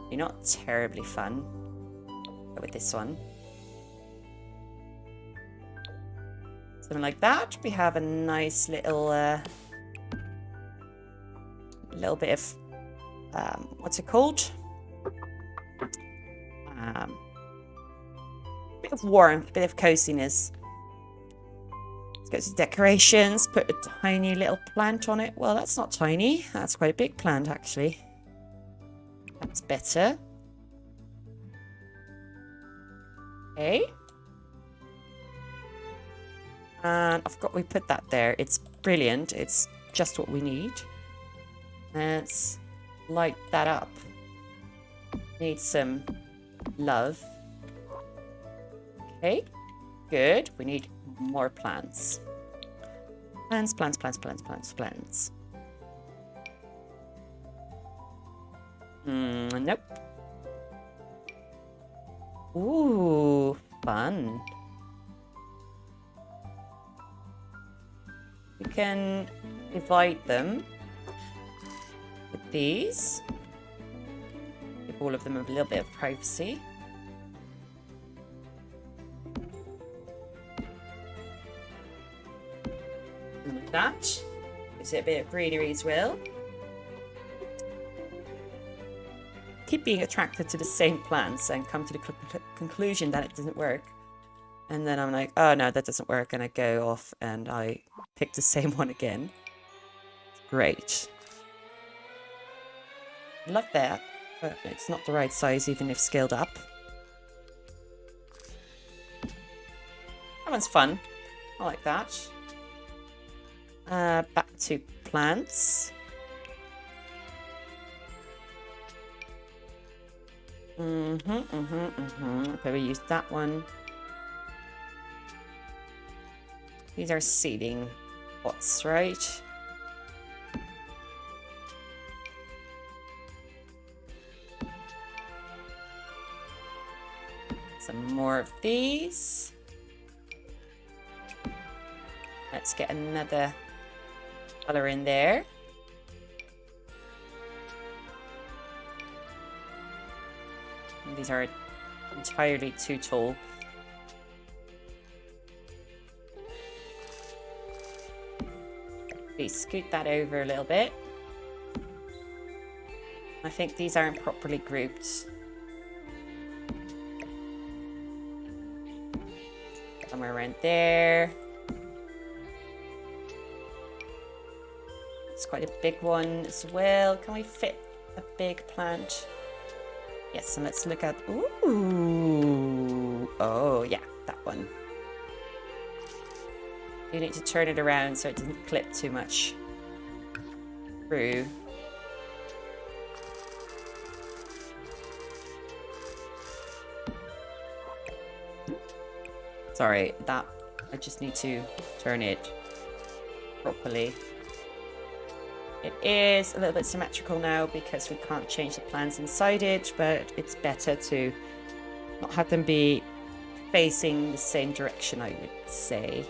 They're not terribly fun. Go with this one. Something like that. We have a nice little bit of what's it called? Bit of warmth, bit of coziness. Let's go to decorations. Put a tiny little plant on it. Well, that's not tiny. That's quite a big plant, actually. That's better. Okay. And I forgot we put that there. It's brilliant. It's just what we need. Let's light that up. Need some love. Okay, good. We need more plants. Plants, plants, plants, plants, plants, plants. Nope. Ooh, fun. We can divide them with these. Give all of them a little bit of privacy. And like that. Gives it a bit of greenery as well. Keep being attracted to the same plants and come to the conclusion that it doesn't work. And then I'm like, oh no, that doesn't work. And I go off and I pick the same one again. Great. Love that. But it's not the right size even if scaled up. That one's fun. I like that. Back to plants. Okay, we use that one. These are seeding pots, right? Some more of these. Let's get another color in there. And these are entirely too tall. Please scoot that over a little bit. I think these aren't properly grouped. Somewhere around there. It's quite a big one as well. Can we fit a big plant. Yes, and let's look at... Ooh! Oh, yeah, that one. You need to turn it around so it doesn't clip too much through. Sorry, that... I just need to turn it properly. It is a little bit symmetrical now because we can't change the plants inside it, but it's better to not have them be facing the same direction, I would say.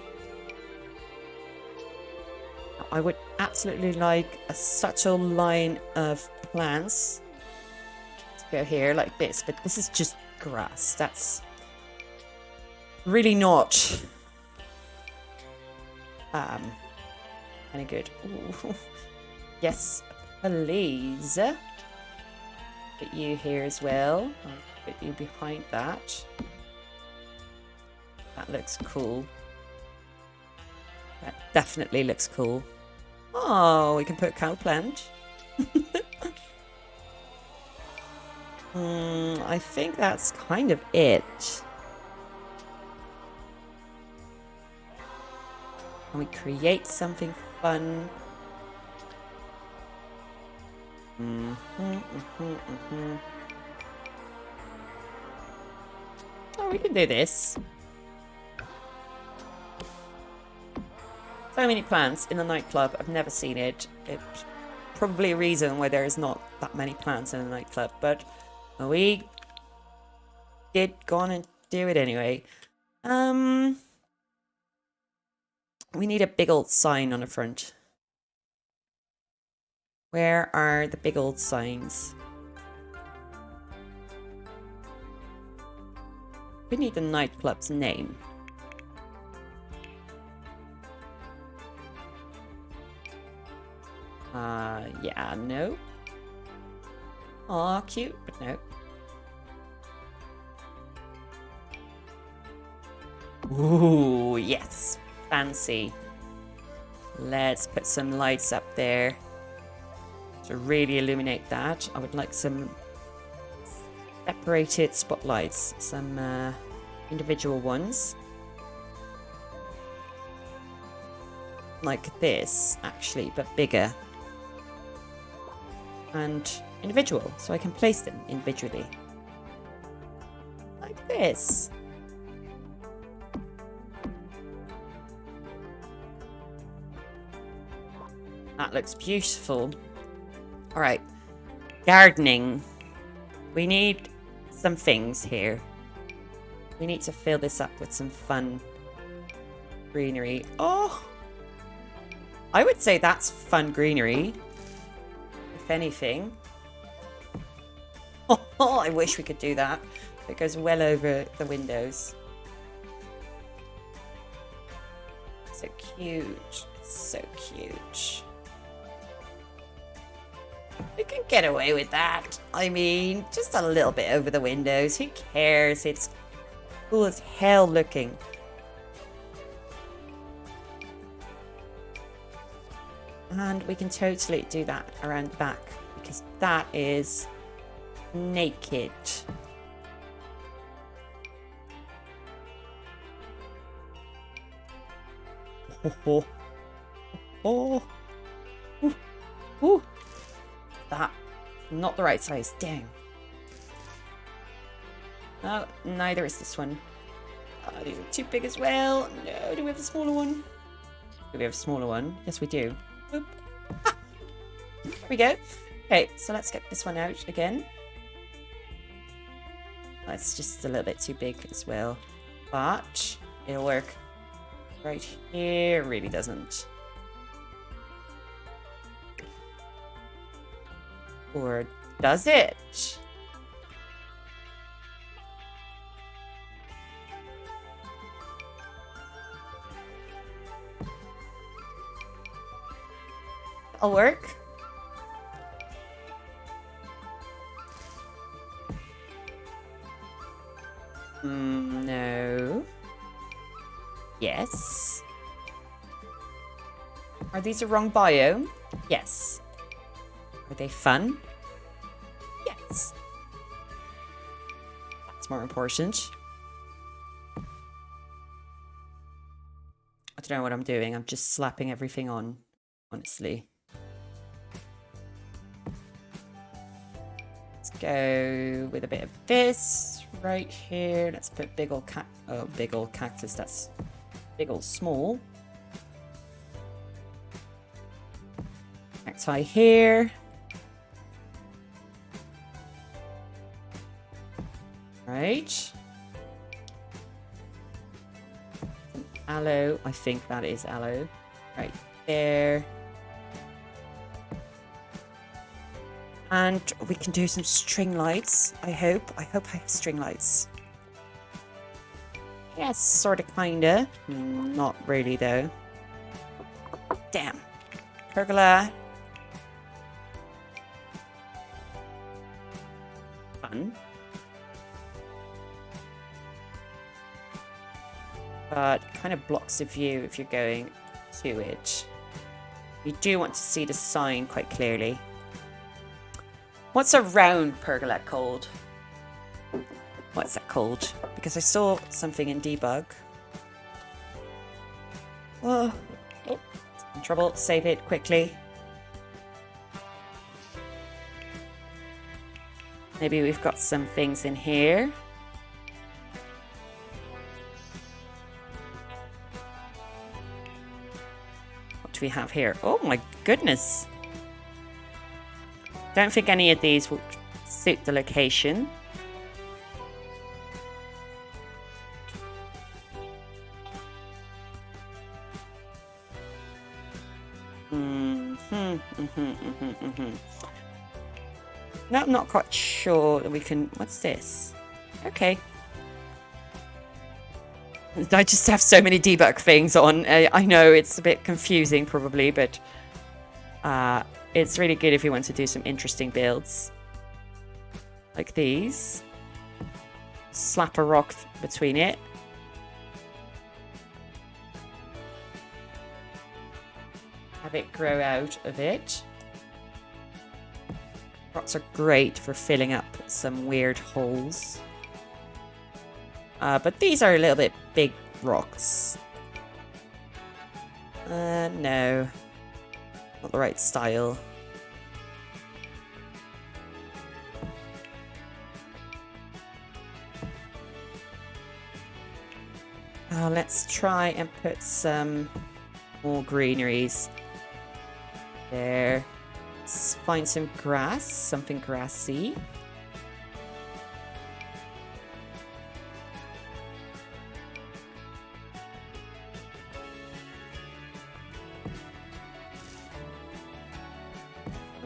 I would absolutely like a subtle line of plants to go here like this, but this is just grass. That's really not kind of good. Ooh. Yes, please. Put you here as well. I'll put you behind that. That looks cool. That definitely looks cool. Oh, we can put cow plant. I think that's kind of it. Can we create something fun? Oh, we can do this. So many plants in the nightclub. I've never seen it. It's probably a reason why there is not that many plants in the nightclub, but we did go on and do it anyway. We need a big old sign on the front. Where are the big old signs? We need the nightclub's name. Yeah, no. Aw, cute, but no. Ooh, yes. Fancy. Let's put some lights up there to really illuminate that. I would like some separated spotlights, some individual ones. Like this, actually, but bigger. And individual, so I can place them individually. Like this. That looks beautiful. All right, gardening. We need some things here. We need to fill this up with some fun greenery. Oh, I would say that's fun greenery, if anything. Oh, I wish we could do that. It goes well over the windows. So cute. It's so cute. We can get away with that. I mean, just a little bit over the windows. Who cares? It's cool as hell looking. And we can totally do that around the back because that is naked. Oh, oh, oh. Ooh. That not the right size. Dang. Oh, neither is this one. Oh, these are too big as well. No, do we have a smaller one? Do we have a smaller one? Yes, we do. Boop. Ah! There we go. Okay, so let's get this one out again. That's just a little bit too big as well, but it'll work. Right here really doesn't. Or does it? It'll work. No. Yes. Are these the wrong biome? Yes. Are they fun? trees. That's more important. I don't know what I'm doing. I'm just slapping everything on, honestly. Let's go with a bit of this right here. Let's put big old cactus. That's big old small. Cacti here. Right. Aloe. I think that is aloe. Right there. And we can do some string lights, I hope. I hope I have string lights. Yes, sort of, kinda. Not really, though. Damn. Pergola. Fun. But it kind of blocks the view if you're going to it. You do want to see the sign quite clearly. What's a round pergola called? What's that called? Because I saw something in debug. Oh, in trouble. Save it quickly. Maybe we've got some things in here. What do we have here? Oh my goodness. Don't think any of these will suit the location. No, I'm not quite sure that we can... What's this? Okay. I just have so many debug things on. I know it's a bit confusing probably, but it's really good if you want to do some interesting builds. Like these. Slap a rock between it. Have it grow out of it. Rocks are great for filling up some weird holes. But these are a little bit big rocks. No. Not the right style. Let's try and put some more greeneries there. Let's find some grass, something grassy.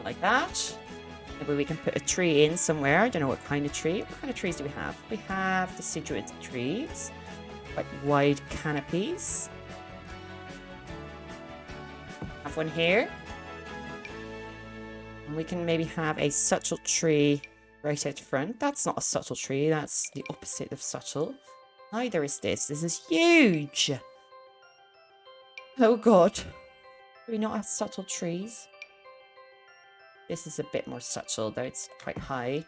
Like that. Maybe we can put a tree in somewhere. I don't know what kind of tree. What kind of trees do we have? We have deciduous trees. Quite wide canopies. Have one here. And we can maybe have a subtle tree right out front. That's not a subtle tree. That's the opposite of subtle. Neither is this. This is huge. Oh god. Do we not have subtle trees? This is a bit more subtle, though it's quite high.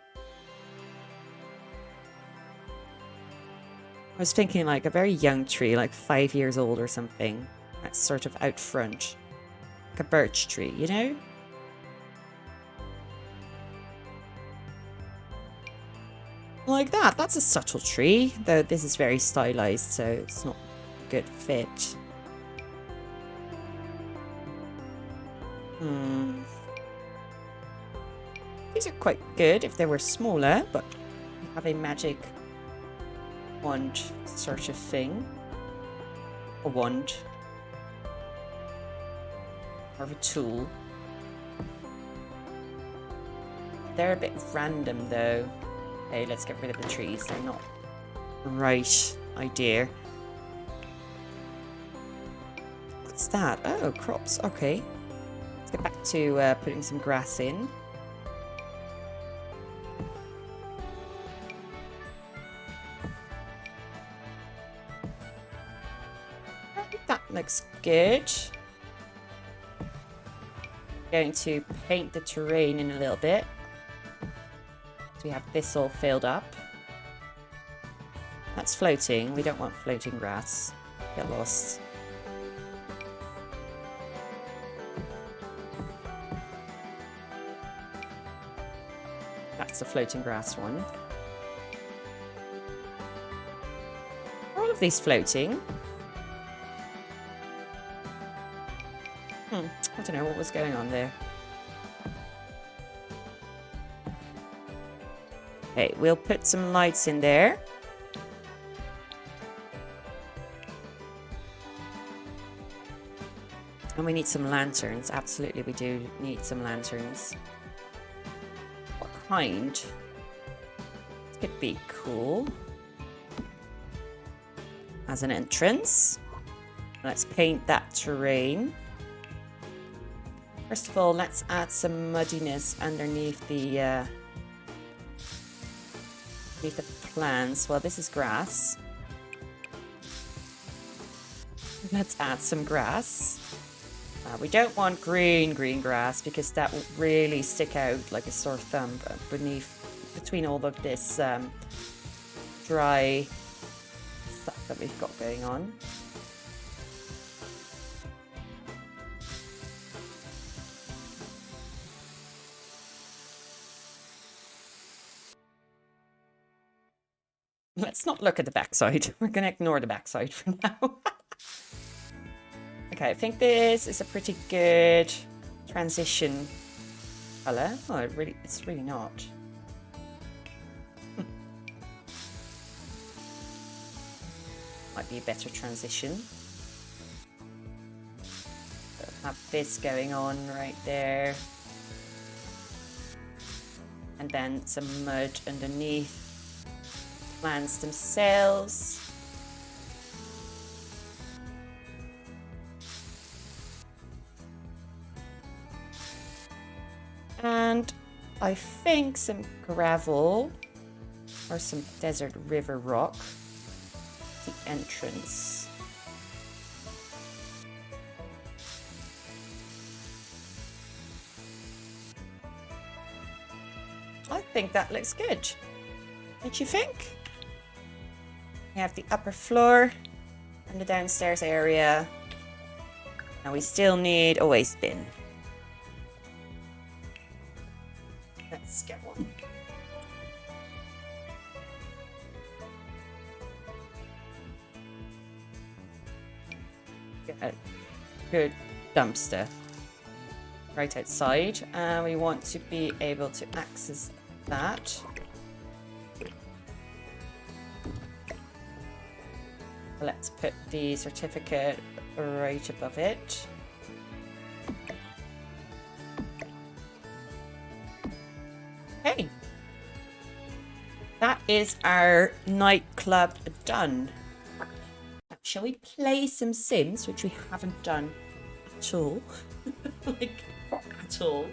I was thinking like a very young tree, like 5 years old or something. That's sort of out front. Like a birch tree, you know? Like that. That's a subtle tree, though this is very stylized, so it's not a good fit. These are quite good if they were smaller, but we have a magic wand sort of thing. A wand. Or a tool. They're a bit random though. Okay, let's get rid of the trees. They're not the right idea. What's that? Oh, crops. Okay. Let's get back to putting some grass in. That looks good. Going to paint the terrain in a little bit. We have this all filled up. That's floating. We don't want floating grass. Get lost. That's the floating grass one. All of these floating. I don't know what was going on there. Okay, we'll put some lights in there. And we need some lanterns. Absolutely, we do need some lanterns. What kind? This could be cool. As an entrance. Let's paint that terrain. First of all, let's add some muddiness underneath the plants. Well, this is grass. Let's add some grass. We don't want green grass because that will really stick out like a sore thumb between all of this dry stuff that we've got going on. Let's not look at the backside. We're going to ignore the backside for now. Okay, I think this is a pretty good transition colour. Oh, it's really not. Might be a better transition. So have this going on right there. And then some mud underneath. Plants themselves. And I think some gravel or some desert river rock. The entrance. I think that looks good. Don't you think? We have the upper floor and the downstairs area. Now we still need a waste bin. Let's get one. Get a good dumpster right outside. And we want to be able to access that. Let's put the certificate right above it. Okay. That is our nightclub done. Shall we play some Sims, which we haven't done at all? Like, at all.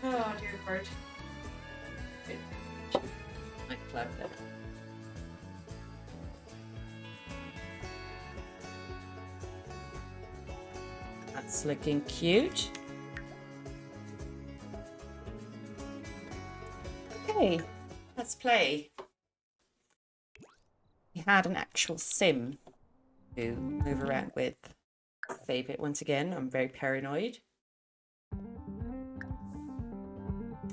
Oh, dear bird. Nightclub then. That's looking cute. Okay, let's play. We had an actual sim to move around with. Save it once again. I'm very paranoid.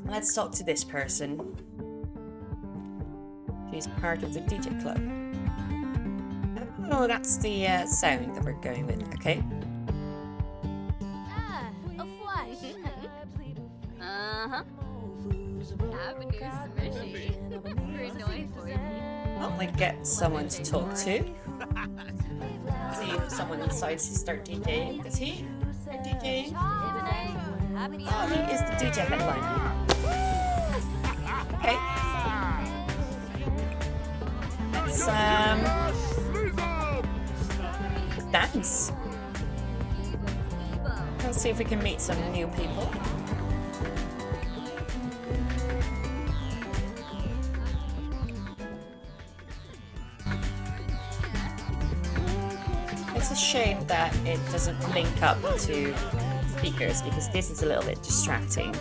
Let's talk to this person. She's part of the DJ club. Oh, that's the sound that we're going with. Okay. Well, we get someone to talk to. See if someone decides to start DJing. Does he start DJing? Oh, he is the DJ headliner. Okay. Let's dance. Let's see if we can meet some new people. It's a shame that it doesn't link up to speakers because this is a little bit distracting.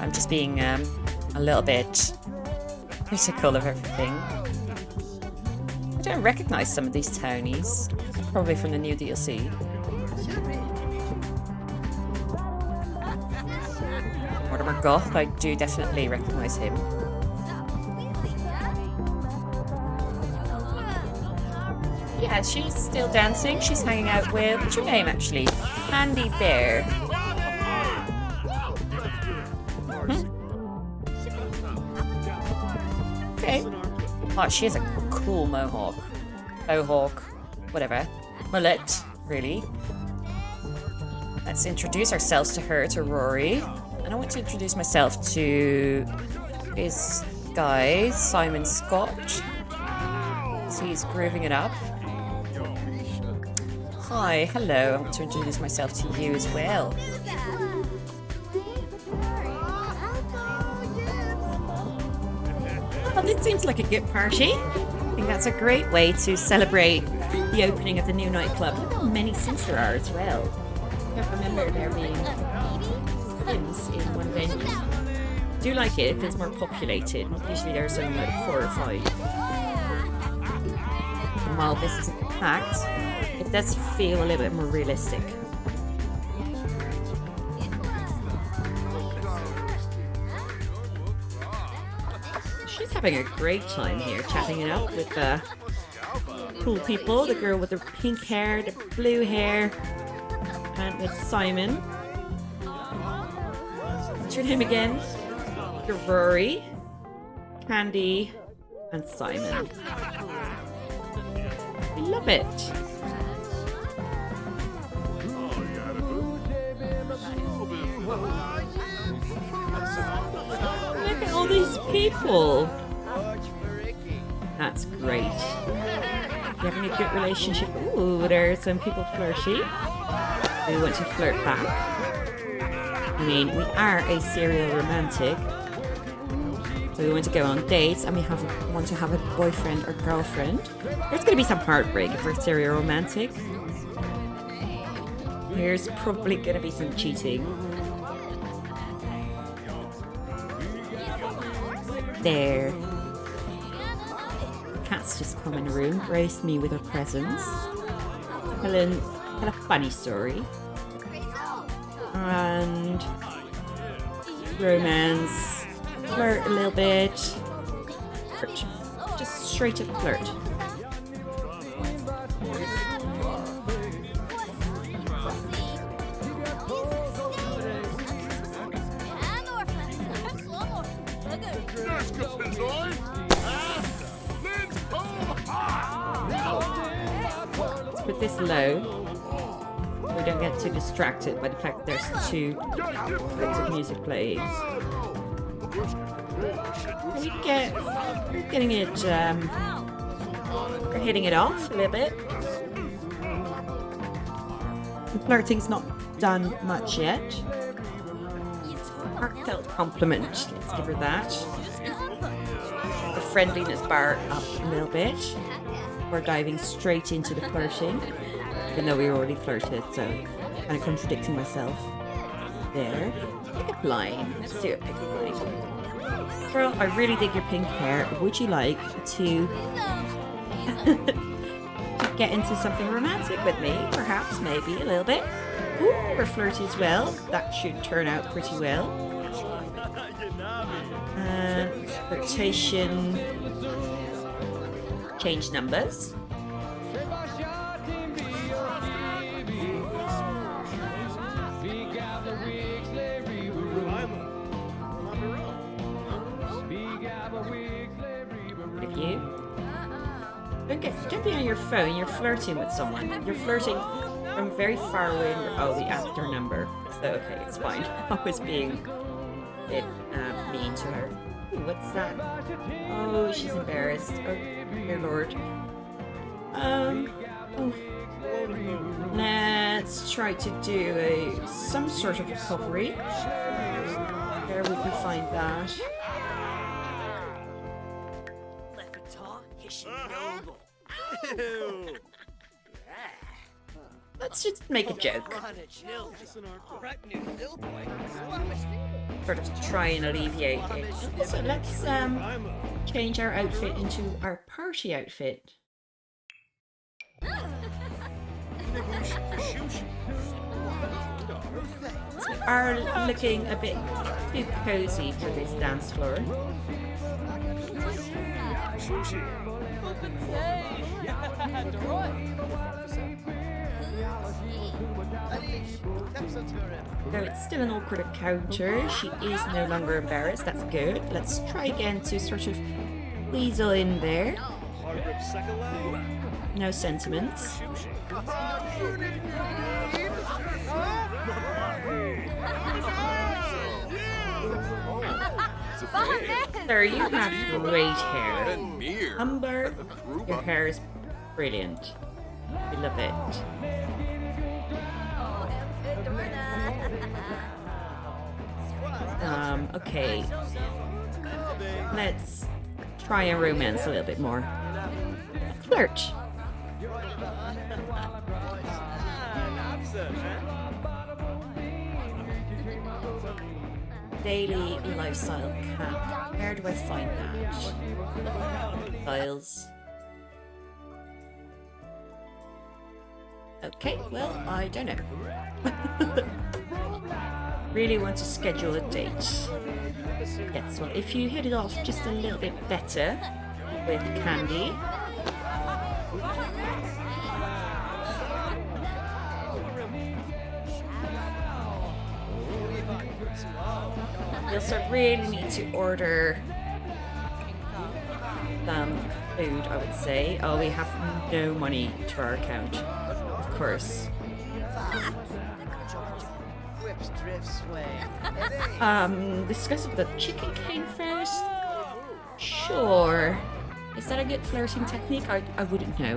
I'm just being a little bit critical of everything. I don't recognise some of these townies. Probably from the new DLC. Mortimer Goth, I do definitely recognise him. Yeah, she's still dancing. She's hanging out with... What's your name, actually? Candy Bear. Okay. Oh, she has a cool mohawk. Mohawk. Whatever. Mullet, really. Let's introduce ourselves to her, to Rory. And I want to introduce myself to this guy, Simon Scott. So he's grooving it up. Hi, hello. I want to introduce myself to you as well. Oh, this seems like a good party. I think that's a great way to celebrate the opening of the new nightclub. Look how many Sims there are as well. I can't remember there being Sims in one venue. I do like it if it's more populated. Usually there's only like 4 or 5. And while this isn't packed, it does feel a little bit more realistic. She's having a great time here, chatting it up with the cool people. The girl with the pink hair, the blue hair, and with Simon. What's your name again? You're Rory, Candy, and Simon. I love it. Look at all these people. That's great. You're having a good relationship. Ooh, there are some people flirty. We want to flirt back. I mean, we are a serial romantic. So we want to go on dates and we want to have a boyfriend or girlfriend. There's going to be some heartbreak if we're serial romantic. There's probably going to be some cheating. There. The cat's just come in the room, graced me with her presence. Tell a funny story. And romance. Flirt a little bit. Flirt. Just straight up flirt. Let's put this low. We don't get too distracted by the fact that there's 2 bits of music playing. We're getting it, we're hitting it off a little bit. The flirting's not done much yet. Heartfelt compliment, let's give her that. The friendliness bar up a little bit. We're diving straight into the flirting, even though we already flirted, so kind of contradicting myself there. Pick-up line. Let's do a pick-up line. Girl, I really dig your pink hair. Would you like to get into something romantic with me? Perhaps, maybe, a little bit. Ooh, we're flirty as well. That should turn out pretty well. Flirtation. Change numbers. If you don't be on your phone. You're flirting with someone. You're flirting from very far away. Oh, the after number. So okay, it's fine. I was being a bit mean to her. Ooh, what's that? Oh, she's embarrassed. Oh, dear Lord. Oh. Let's try to do some sort of recovery. Where would we find that? Let's just make a joke. sort of try and alleviate it. So let's change our outfit into our party outfit. So we are looking a bit too cozy for this dance floor. So it's still an awkward encounter. She is no longer embarrassed. That's good. Let's try again to sort of weasel in there. No sentiments. Sir, you have great hair. Umber, your hair is brilliant. We love it. Okay. Let's try and romance a little bit more. Flirt. Daily lifestyle cap. Where do I find that? Files. Okay, well, I don't know. Really want to schedule a date. Yes, well, if you hit it off just a little bit better with Candy. You'll also really need to order some food, I would say. Oh, we have no money to our account, of course. Discuss if the chicken came first. Sure. Is that a good flirting technique? I wouldn't know.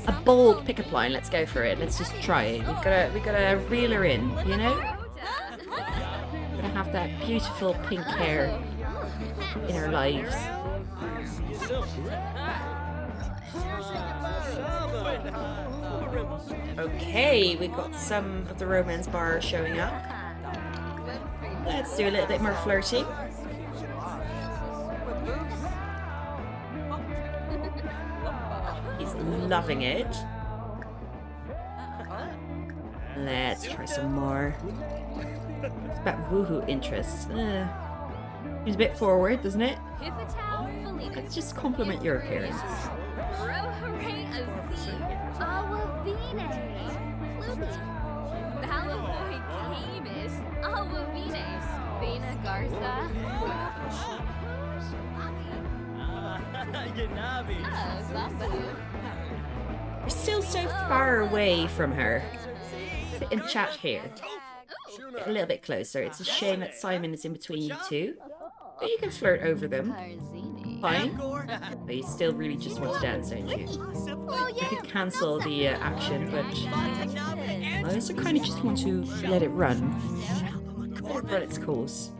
A bold pickup line. Let's go for it. Let's just try it. We gotta reel her in, you know? Gotta have that beautiful pink hair in our lives. Okay, we've got some of the romance bar showing up. Let's do a little bit more flirting. He's loving it. Let's try some more. It's about woohoo interests. Seems a bit forward, doesn't it? Let's just compliment your appearance. We're still so far away from her. Sit and chat here. Get a little bit closer. It's a shame that Simon is in between you two. But you can flirt over them. Fine. But you still really just want to dance, don't you? You could cancel the action, but I also kind of just want to let it run. Let it run its course.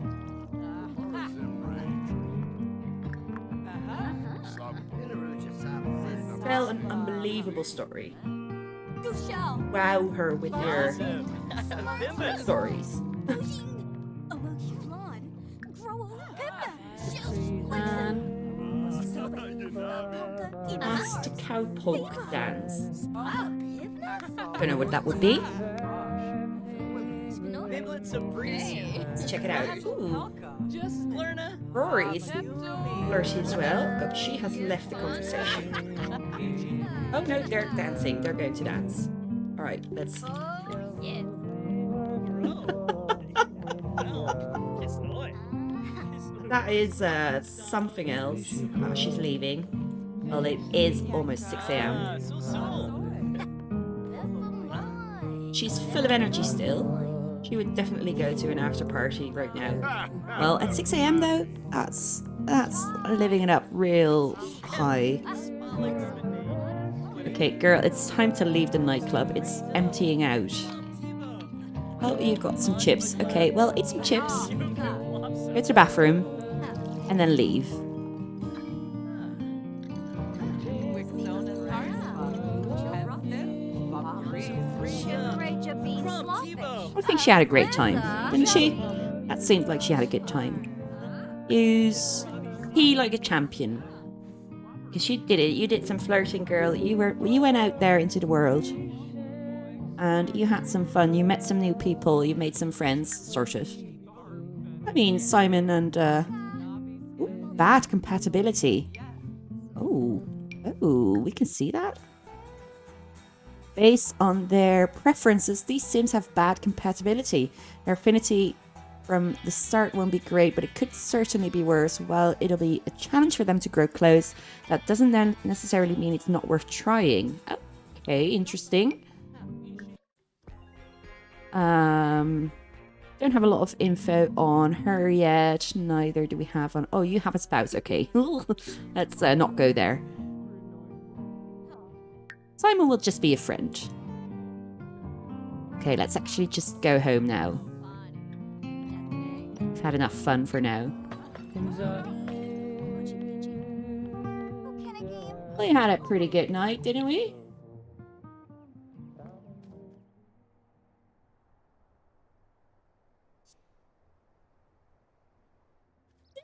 Tell an unbelievable story. Wow her with your stories. Ask to cowpoke dance. Don't know what that would be. Let's check it out. Ooh. Rory's flirty as well, but she has left the conversation. Oh no, they're dancing. They're going to dance. Alright, let's... That is something else. Oh, she's leaving. Well, it is almost 6 a.m. She's full of energy still. She would definitely go to an after party right now. Well, at 6 a.m. though, that's living it up real high. Okay, girl, it's time to leave the nightclub. It's emptying out. Oh, you've got some chips. Okay, well, eat some chips. Go to the bathroom. And then leave. I think she had a great time, didn't she? That seemed like she had a good time. Use he like a champion. Because you did it. You did some flirting, girl. You went out there into the world. And you had some fun. You met some new people. You made some friends, sort of. I mean, Simon and bad compatibility. Oh, we can see that. Based on their preferences, these Sims have bad compatibility. Their affinity from the start won't be great, but it could certainly be worse. While it'll be a challenge for them to grow close, that doesn't then necessarily mean it's not worth trying. Okay, interesting. Don't have a lot of info on her yet. Neither do we have on... Oh, you have a spouse. Okay. Let's not go there. Simon will just be a friend. Okay, let's actually just go home now. We've had enough fun for now. We had a pretty good night, didn't we?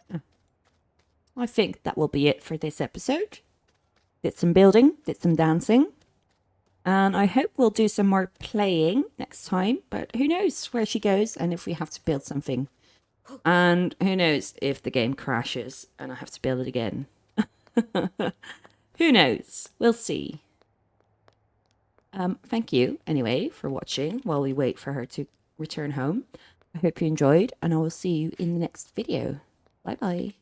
Yeah. I think that will be it for this episode. Did some building, did some dancing. And I hope we'll do some more playing next time. But who knows where she goes and if we have to build something. And who knows if the game crashes and I have to build it again. Who knows? We'll see. Thank you, anyway, for watching while we wait for her to return home. I hope you enjoyed, and I will see you in the next video. Bye-bye.